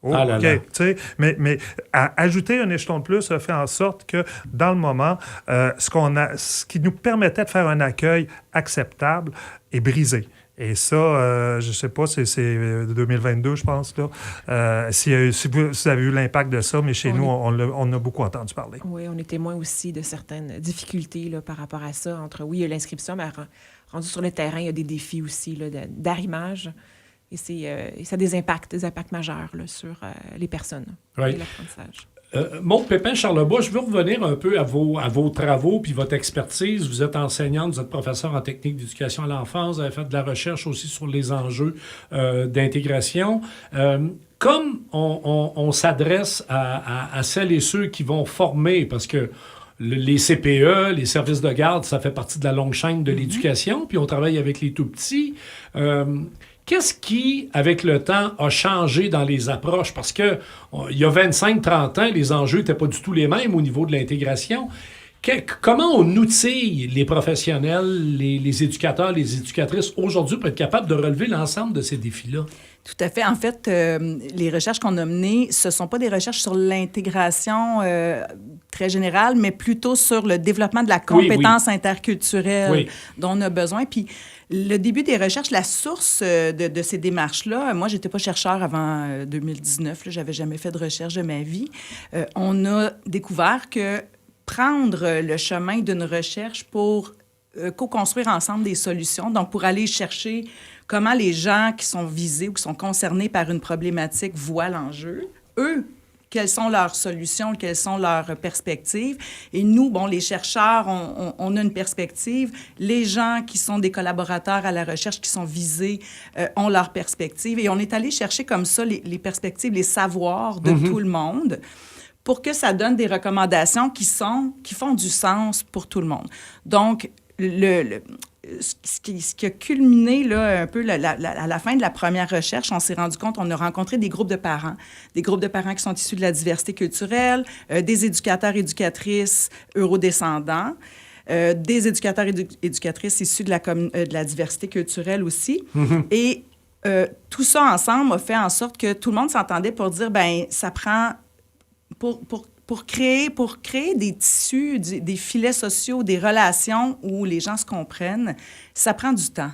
Oh, ah là OK. Là. Mais ajouter un échelon de plus a fait en sorte que, dans le moment, ce qui nous permettait de faire un accueil acceptable est brisé. Et ça, je ne sais pas, c'est 2022, je pense, là. Si vous avez eu l'impact de ça, mais chez nous, on a beaucoup entendu parler. Oui, on est témoin aussi de certaines difficultés là, par rapport à ça. Il y a l'inscription, mais rendu sur le terrain, il y a des défis aussi là, d'arrimage. Et ça a des impacts majeurs là, sur les personnes et l'apprentissage. Maude Pépin-Charlebois, je veux revenir un peu à vos travaux puis votre expertise. Vous êtes enseignante, vous êtes professeur en technique d'éducation à l'enfance, vous avez fait de la recherche aussi sur les enjeux d'intégration. Comme on s'adresse à celles et ceux qui vont former, parce que les CPE, les services de garde, ça fait partie de la longue chaîne de l'éducation, puis on travaille avec les tout-petits. Qu'est-ce qui, avec le temps, a changé dans les approches? Parce que il y a 25-30 ans, les enjeux n'étaient pas du tout les mêmes au niveau de l'intégration. Comment on outille les professionnels, les éducateurs, les éducatrices aujourd'hui pour être capables de relever l'ensemble de ces défis-là? Tout à fait. En fait, les recherches qu'on a menées, ce ne sont pas des recherches sur l'intégration très générale, mais plutôt sur le développement de la compétence interculturelle dont on a besoin. Puis, le début des recherches, la source de ces démarches-là, moi, je n'étais pas chercheur avant 2019, je n'avais jamais fait de recherche de ma vie. On a découvert que prendre le chemin d'une recherche pour co-construire ensemble des solutions, donc pour aller chercher comment les gens qui sont visés ou qui sont concernés par une problématique voient l'enjeu, eux, quelles sont leurs solutions, quelles sont leurs perspectives. Et nous, bon, les chercheurs, on a une perspective. Les gens qui sont des collaborateurs à la recherche, qui sont visés, ont leurs perspectives. Et on est allé chercher comme ça les perspectives, les savoirs de tout le monde pour que ça donne des recommandations qui font du sens pour tout le monde. Donc, ce qui a culminé là, un peu à la fin de la première recherche, on s'est rendu compte, on a rencontré des groupes de parents qui sont issus de la diversité culturelle, des éducateurs, éducatrices eurodescendants, des éducateurs, éducatrices issus de la diversité culturelle aussi. Et tout ça ensemble a fait en sorte que tout le monde s'entendait pour dire, bien, ça prend... Pour créer des tissus, des filets sociaux, des relations où les gens se comprennent, ça prend du temps.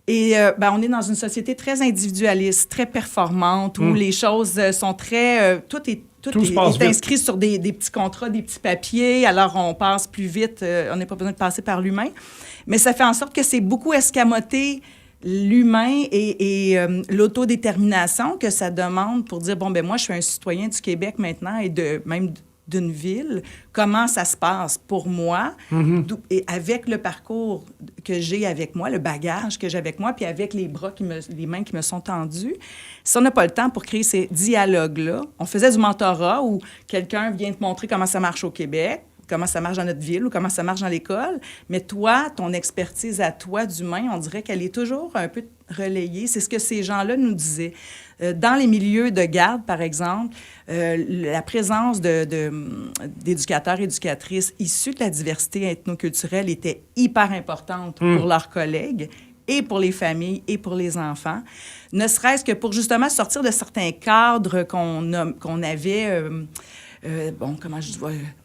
Et on est dans une société très individualiste, très performante, où les choses sont très... Tout est inscrit sur des petits contrats, des petits papiers. Alors, on passe plus vite. On n'a pas besoin de passer par l'humain. Mais ça fait en sorte que c'est beaucoup escamoté l'humain et l'autodétermination que ça demande pour dire, bon, ben moi, je suis un citoyen du Québec maintenant et même d'une ville. Comment ça se passe pour moi et avec le parcours que j'ai avec moi, le bagage que j'ai avec moi, puis avec les mains qui me sont tendues. Si on n'a pas le temps pour créer ces dialogues-là, on faisait du mentorat où quelqu'un vient te montrer comment ça marche au Québec, comment ça marche dans notre ville ou comment ça marche dans l'école. Mais toi, ton expertise à toi d'humain, on dirait qu'elle est toujours un peu relayée. C'est ce que ces gens-là nous disaient. Dans les milieux de garde, par exemple, la présence d'éducateurs et éducatrices issus de la diversité ethnoculturelle était hyper importante pour leurs collègues et pour les familles et pour les enfants. Ne serait-ce que pour justement sortir de certains cadres qu'on avait...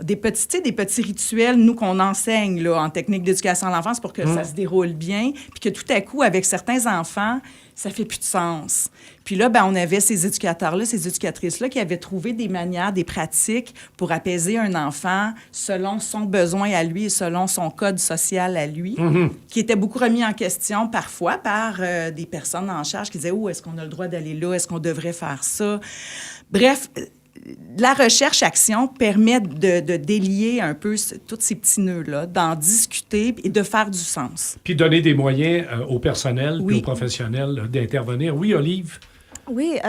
des petits rituels, nous, qu'on enseigne là, en technique d'éducation à l'enfance pour que ça se déroule bien, puis que tout à coup, avec certains enfants, ça fait plus de sens. Puis là, on avait ces éducateurs-là, ces éducatrices-là qui avaient trouvé des manières, des pratiques pour apaiser un enfant selon son besoin à lui et selon son code social à lui, qui était beaucoup remis en question parfois par des personnes en charge qui disaient « Oh, est-ce qu'on a le droit d'aller là? Est-ce qu'on devrait faire ça? » Bref, la recherche-action permet de délier un peu tous ces petits nœuds-là, d'en discuter et de faire du sens. Puis donner des moyens au personnel et aux professionnels d'intervenir. Oui, Olive? Oui,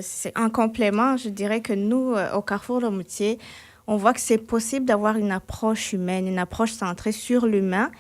c'est un complément, je dirais que nous, au Carrefour Le Moutier, on voit que c'est possible d'avoir une approche humaine, une approche centrée sur l'humain,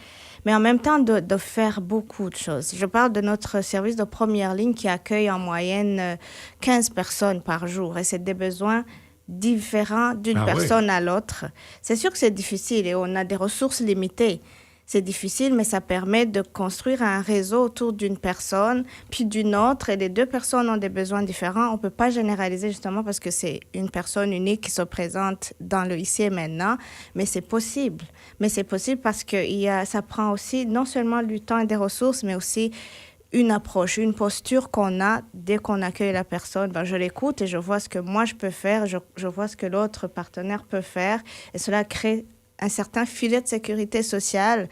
mais en même temps de faire beaucoup de choses. Je parle de notre service de première ligne qui accueille en moyenne 15 personnes par jour et c'est des besoins différents d'une personne à l'autre. C'est sûr que c'est difficile et on a des ressources limitées. C'est difficile, mais ça permet de construire un réseau autour d'une personne, puis d'une autre, et les deux personnes ont des besoins différents. On ne peut pas généraliser justement parce que c'est une personne unique qui se présente dans le ici et maintenant, mais c'est possible. Mais c'est possible parce que ça prend aussi non seulement du temps et des ressources, mais aussi une approche, une posture qu'on a dès qu'on accueille la personne. Je l'écoute et je vois ce que moi je peux faire, je vois ce que l'autre partenaire peut faire, et cela crée un certain filet de sécurité sociale.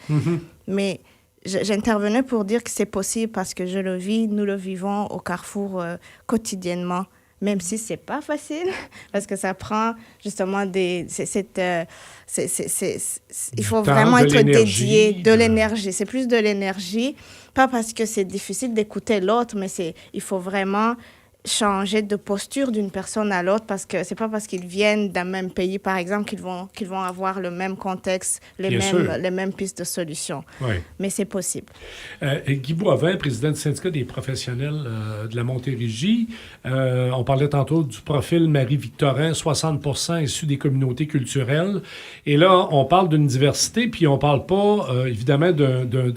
Mais j'intervenais pour dire que c'est possible parce que je le vis, nous le vivons au Carrefour quotidiennement, même si c'est pas facile, parce que ça prend justement il faut vraiment être dédié, de l'énergie. C'est plus de l'énergie, pas parce que c'est difficile d'écouter l'autre, mais il faut vraiment changer de posture d'une personne à l'autre parce que c'est pas parce qu'ils viennent d'un même pays, par exemple, qu'ils vont avoir le même contexte, les mêmes pistes de solutions. Oui. Mais c'est possible. Guy Boivin, président du syndicat des professionnels de la Montérégie, on parlait tantôt du profil Marie-Victorin, 60% issus des communautés culturelles. Et là, on parle d'une diversité, puis on parle pas, évidemment,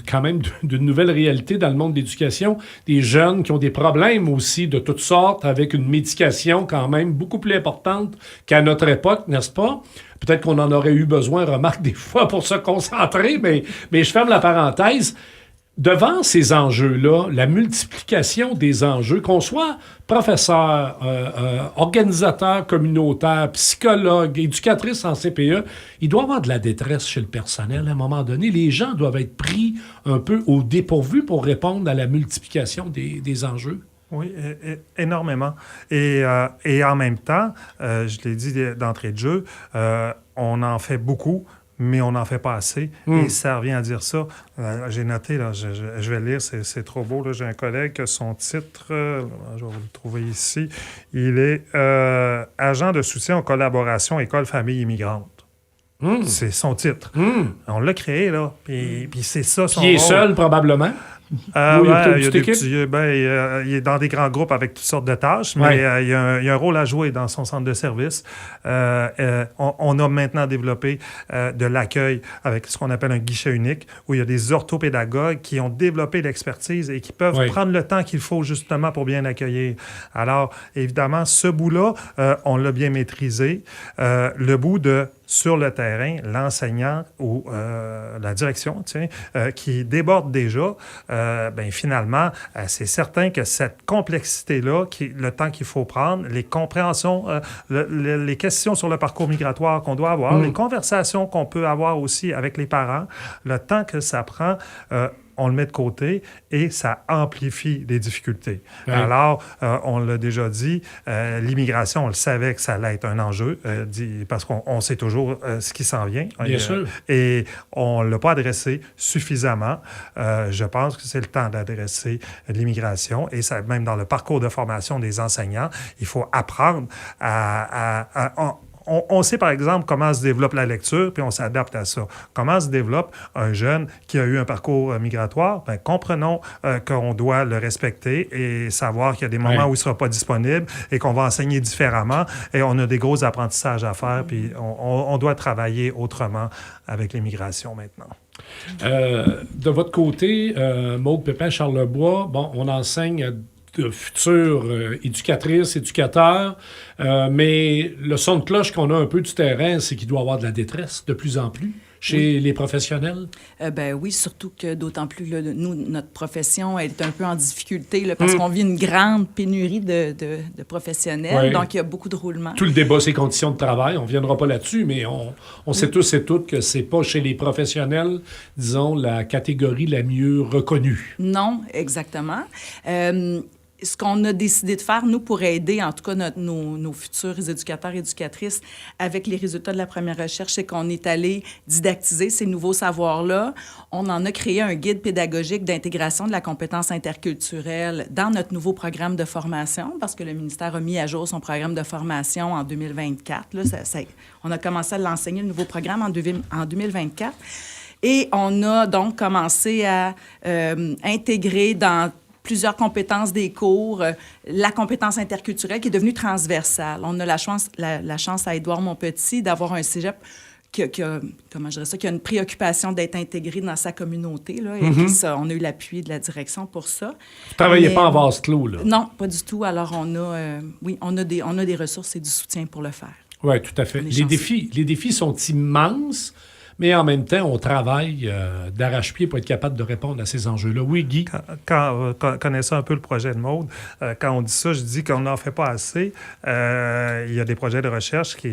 quand même d'une nouvelle réalité dans le monde de l'éducation, des jeunes qui ont des problèmes aussi de toutes sortes, avec une médication quand même beaucoup plus importante qu'à notre époque, n'est-ce pas? Peut-être qu'on en aurait eu besoin, remarque, des fois pour se concentrer, mais je ferme la parenthèse. Devant ces enjeux-là, la multiplication des enjeux, qu'on soit professeur, organisateur communautaire, psychologue, éducatrice en CPE, il doit y avoir de la détresse chez le personnel à un moment donné. Les gens doivent être pris un peu au dépourvu pour répondre à la multiplication des enjeux. Oui, énormément. Et en même temps, je l'ai dit d'entrée de jeu, on en fait beaucoup, mais on n'en fait pas assez. Et ça revient à dire ça. J'ai noté, là, je vais lire, c'est trop beau. Là. J'ai un collègue, son titre, je vais vous le trouver ici, il est agent de soutien aux collaborations école-famille immigrantes. C'est son titre. On l'a créé, là, puis c'est ça son rôle. Qui est seul, probablement. Il y a des petits, il est dans des grands groupes avec toutes sortes de tâches, mais il y a un rôle à jouer dans son centre de service. On a maintenant développé de l'accueil avec ce qu'on appelle un guichet unique, où il y a des orthopédagogues qui ont développé l'expertise et qui peuvent prendre le temps qu'il faut justement pour bien accueillir. Alors, évidemment, ce bout-là, on l'a bien maîtrisé. Le bout de sur le terrain, l'enseignant ou la direction qui déborde déjà, finalement, c'est certain que cette complexité-là, le temps qu'il faut prendre, les compréhensions, les questions sur le parcours migratoire qu'on doit avoir, les conversations qu'on peut avoir aussi avec les parents, le temps que ça prend, on le met de côté et ça amplifie les difficultés. Oui. Alors, on l'a déjà dit, l'immigration, on le savait que ça allait être un enjeu, parce qu'on sait toujours ce qui s'en vient. Bien sûr. Et on ne l'a pas adressé suffisamment. Je pense que c'est le temps d'adresser l'immigration et ça, même dans le parcours de formation des enseignants, il faut apprendre on sait, par exemple, comment se développe la lecture, puis on s'adapte à ça. Comment se développe un jeune qui a eu un parcours migratoire? Bien, comprenons qu'on doit le respecter et savoir qu'il y a des moments où il ne sera pas disponible et qu'on va enseigner différemment. Et on a des gros apprentissages à faire, puis on doit travailler autrement avec l'immigration maintenant. De votre côté, Maude Pépin-Charlebois, on enseigne de futures éducatrices, éducateurs, mais le son de cloche qu'on a un peu du terrain, c'est qu'il doit y avoir de la détresse de plus en plus chez les professionnels? Oui, surtout que d'autant plus, là, nous, notre profession est un peu en difficulté là, parce qu'on vit une grande pénurie de professionnels, donc il y a beaucoup de roulements. Tout le débat, c'est conditions de travail, on ne viendra pas là-dessus, mais on sait tous et toutes que c'est pas chez les professionnels, disons, la catégorie la mieux reconnue. Non, exactement. Ce qu'on a décidé de faire, nous, pour aider, en tout cas, nos futurs éducateurs et éducatrices avec les résultats de la première recherche, c'est qu'on est allé didactiser ces nouveaux savoirs-là. On en a créé un guide pédagogique d'intégration de la compétence interculturelle dans notre nouveau programme de formation, parce que le ministère a mis à jour son programme de formation en 2024. Là, on a commencé à l'enseigner, le nouveau programme, en 2024. Et on a donc commencé à intégrer dans plusieurs compétences des cours, la compétence interculturelle qui est devenue transversale. On a la chance à Édouard-Montpetit d'avoir un cégep qui a une préoccupation d'être intégré dans sa communauté. Là, et puis on a eu l'appui de la direction pour ça. Vous ne travaillez pas en vase clos, là? Non, pas du tout. Alors, on a des ressources et du soutien pour le faire. Oui, tout à fait. Les défis sont immenses. Mais en même temps, on travaille d'arrache-pied pour être capable de répondre à ces enjeux-là. Oui, Guy? Connaissant un peu le projet de Maude, quand on dit ça, je dis qu'on n'en fait pas assez. Il y a des projets de recherche qui,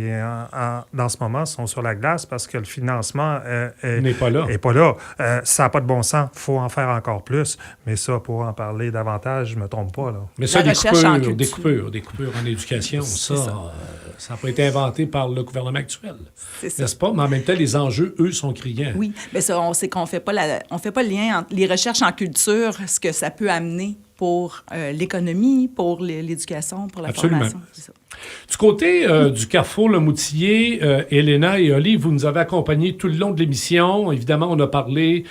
dans ce moment, sont sur la glace parce que le financement n'est pas là. Ça n'a pas de bon sens. Il faut en faire encore plus. Mais ça, pour en parler davantage, je ne me trompe pas. Là. Mais ça, des coupures en éducation, ça n'a pas été inventé par le gouvernement actuel. N'est-ce pas? Mais en même temps, les enjeux, eux, sont criants. Oui, mais ça, on sait qu'on fait pas le lien entre les recherches en culture, ce que ça peut amener pour l'économie, pour l'éducation, pour la Absolument. formation. C'est ça. Du côté du Carrefour Le Moutillé, Elena et Olive, vous nous avez accompagnés tout le long de l'émission. Évidemment, on a parlé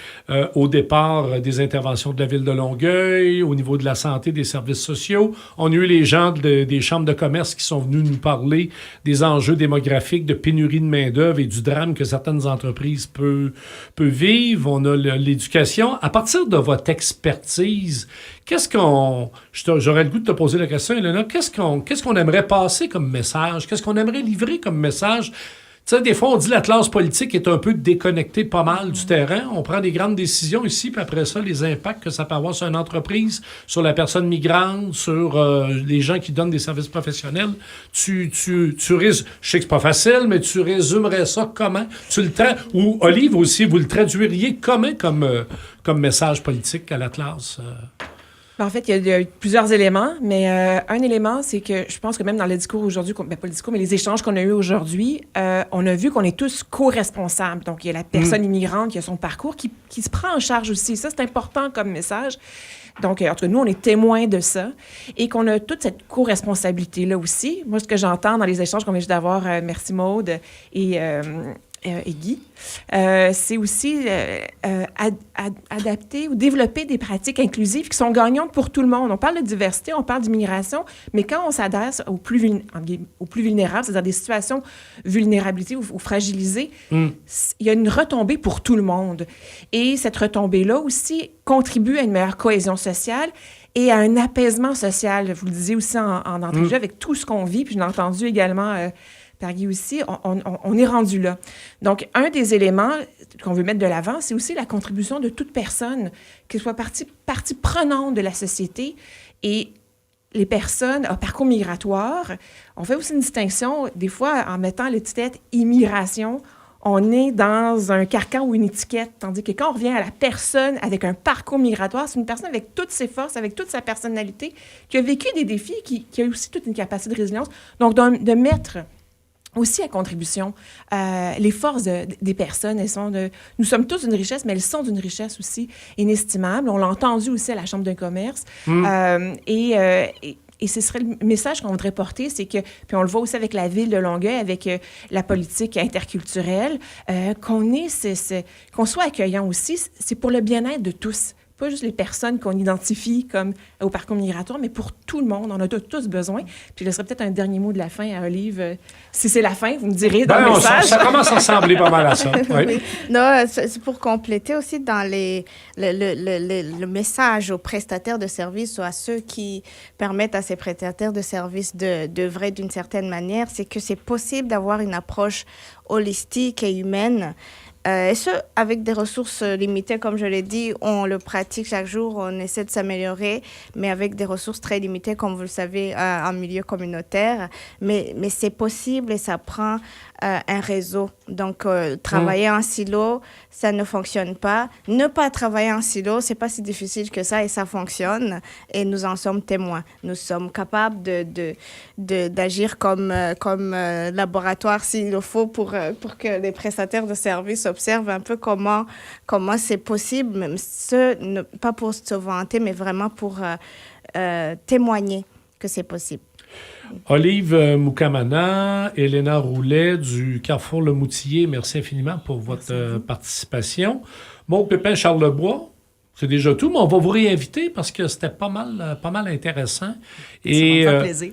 au départ des interventions de la Ville de Longueuil, au niveau de la santé, des services sociaux. On a eu les gens des chambres de commerce qui sont venus nous parler des enjeux démographiques, de pénurie de main-d'œuvre et du drame que certaines entreprises peuvent vivre. On a l'éducation. À partir de votre expertise, j'aurais le goût de te poser la question, Elena, qu'est-ce qu'on aimerait passer comme message? Qu'est-ce qu'on aimerait livrer comme message? Tu sais, des fois, on dit que la classe politique est un peu déconnectée pas mal du terrain. On prend des grandes décisions ici, puis après ça, les impacts que ça peut avoir sur une entreprise, sur la personne migrante, sur les gens qui donnent des services professionnels. Je sais que c'est pas facile, mais tu résumerais ça comment? Ou Olive aussi, vous le traduiriez comment comme message politique à l'Atlas? En fait, il y a plusieurs éléments, mais un élément, c'est que je pense que même dans le discours aujourd'hui, pas le discours, mais les échanges qu'on a eus aujourd'hui, on a vu qu'on est tous co-responsables. Donc, il y a la personne immigrante qui a son parcours, qui se prend en charge aussi. Ça, c'est important comme message. Donc, en tout cas, nous, on est témoins de ça et qu'on a toute cette co-responsabilité-là aussi. Moi, ce que j'entends dans les échanges qu'on vient juste d'avoir, merci Maude et Guy, c'est aussi adapter ou développer des pratiques inclusives qui sont gagnantes pour tout le monde. On parle de diversité, on parle d'immigration, mais quand on s'adresse aux plus vulnérables, c'est-à-dire des situations vulnérabilité ou fragilisées, il y a une retombée pour tout le monde. Et cette retombée-là aussi contribue à une meilleure cohésion sociale et à un apaisement social. Vous le disiez aussi en entrée de jeu avec tout ce qu'on vit, puis je l'ai entendu également par Guy aussi, on est rendu là. Donc, un des éléments qu'on veut mettre de l'avant, c'est aussi la contribution de toute personne, qu'elle soit partie prenante de la société. Et les personnes à parcours migratoire, on fait aussi une distinction, des fois, en mettant l'étiquette « immigration », on est dans un carcan ou une étiquette, tandis que quand on revient à la personne avec un parcours migratoire, c'est une personne avec toutes ses forces, avec toute sa personnalité, qui a vécu des défis, qui a aussi toute une capacité de résilience. Donc, de mettre aussi à contribution les forces des personnes. Nous sommes tous d'une richesse, mais elles sont d'une richesse aussi inestimable. On l'a entendu aussi à la Chambre de commerce. Et ce serait le message qu'on voudrait porter, c'est que, puis on le voit aussi avec la Ville de Longueuil, avec la politique interculturelle, qu'on soit accueillant aussi, c'est pour le bien-être de tous. Pas juste les personnes qu'on identifie comme au parcours migratoire, mais pour tout le monde. On a tous besoin. Puis, il serait peut-être un dernier mot de la fin à Olive. Si c'est la fin, vous me direz dans le message. Ça commence à ressembler pas mal à ça. Oui. Oui. Non, c'est pour compléter aussi dans le message aux prestataires de services ou à ceux qui permettent à ces prestataires de services d'œuvrer d'une certaine manière, c'est que c'est possible d'avoir une approche holistique et humaine. Et ce, avec des ressources limitées, comme je l'ai dit, on le pratique chaque jour, on essaie de s'améliorer, mais avec des ressources très limitées, comme vous le savez, en milieu communautaire. Mais c'est possible et ça prend un réseau. Donc, travailler en silo, ça ne fonctionne pas. Ne pas travailler en silo, c'est pas si difficile que ça et ça fonctionne. Et nous en sommes témoins. Nous sommes capables d'agir comme laboratoire s'il le faut pour que les prestataires de services observent un peu comment c'est possible, même pas pour se vanter, mais vraiment pour témoigner que c'est possible. Olive Moukamana, Elena Roulet du Carrefour Le Moutillé, merci infiniment pour votre participation. Maude Pépin-Charlebois, c'est déjà tout, mais on va vous réinviter parce que c'était pas mal intéressant. Et, ça va me faire plaisir.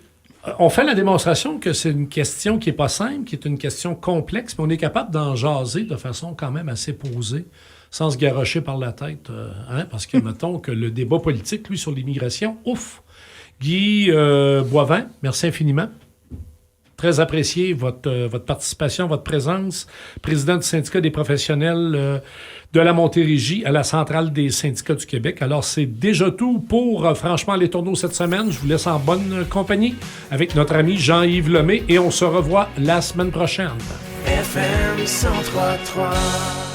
On fait la démonstration que c'est une question qui n'est pas simple, qui est une question complexe, mais on est capable d'en jaser de façon quand même assez posée, sans se garrocher par la tête. Parce que, mettons que le débat politique, lui, sur l'immigration, ouf! Guy Boivin, merci infiniment. Très apprécié votre participation, votre présence. Président du syndicat des professionnels de la Montérégie à la centrale des syndicats du Québec. Alors, c'est déjà tout pour Franchement les tourneaux cette semaine. Je vous laisse en bonne compagnie avec notre ami Jean-Yves Lemay et on se revoit la semaine prochaine. FM 103.3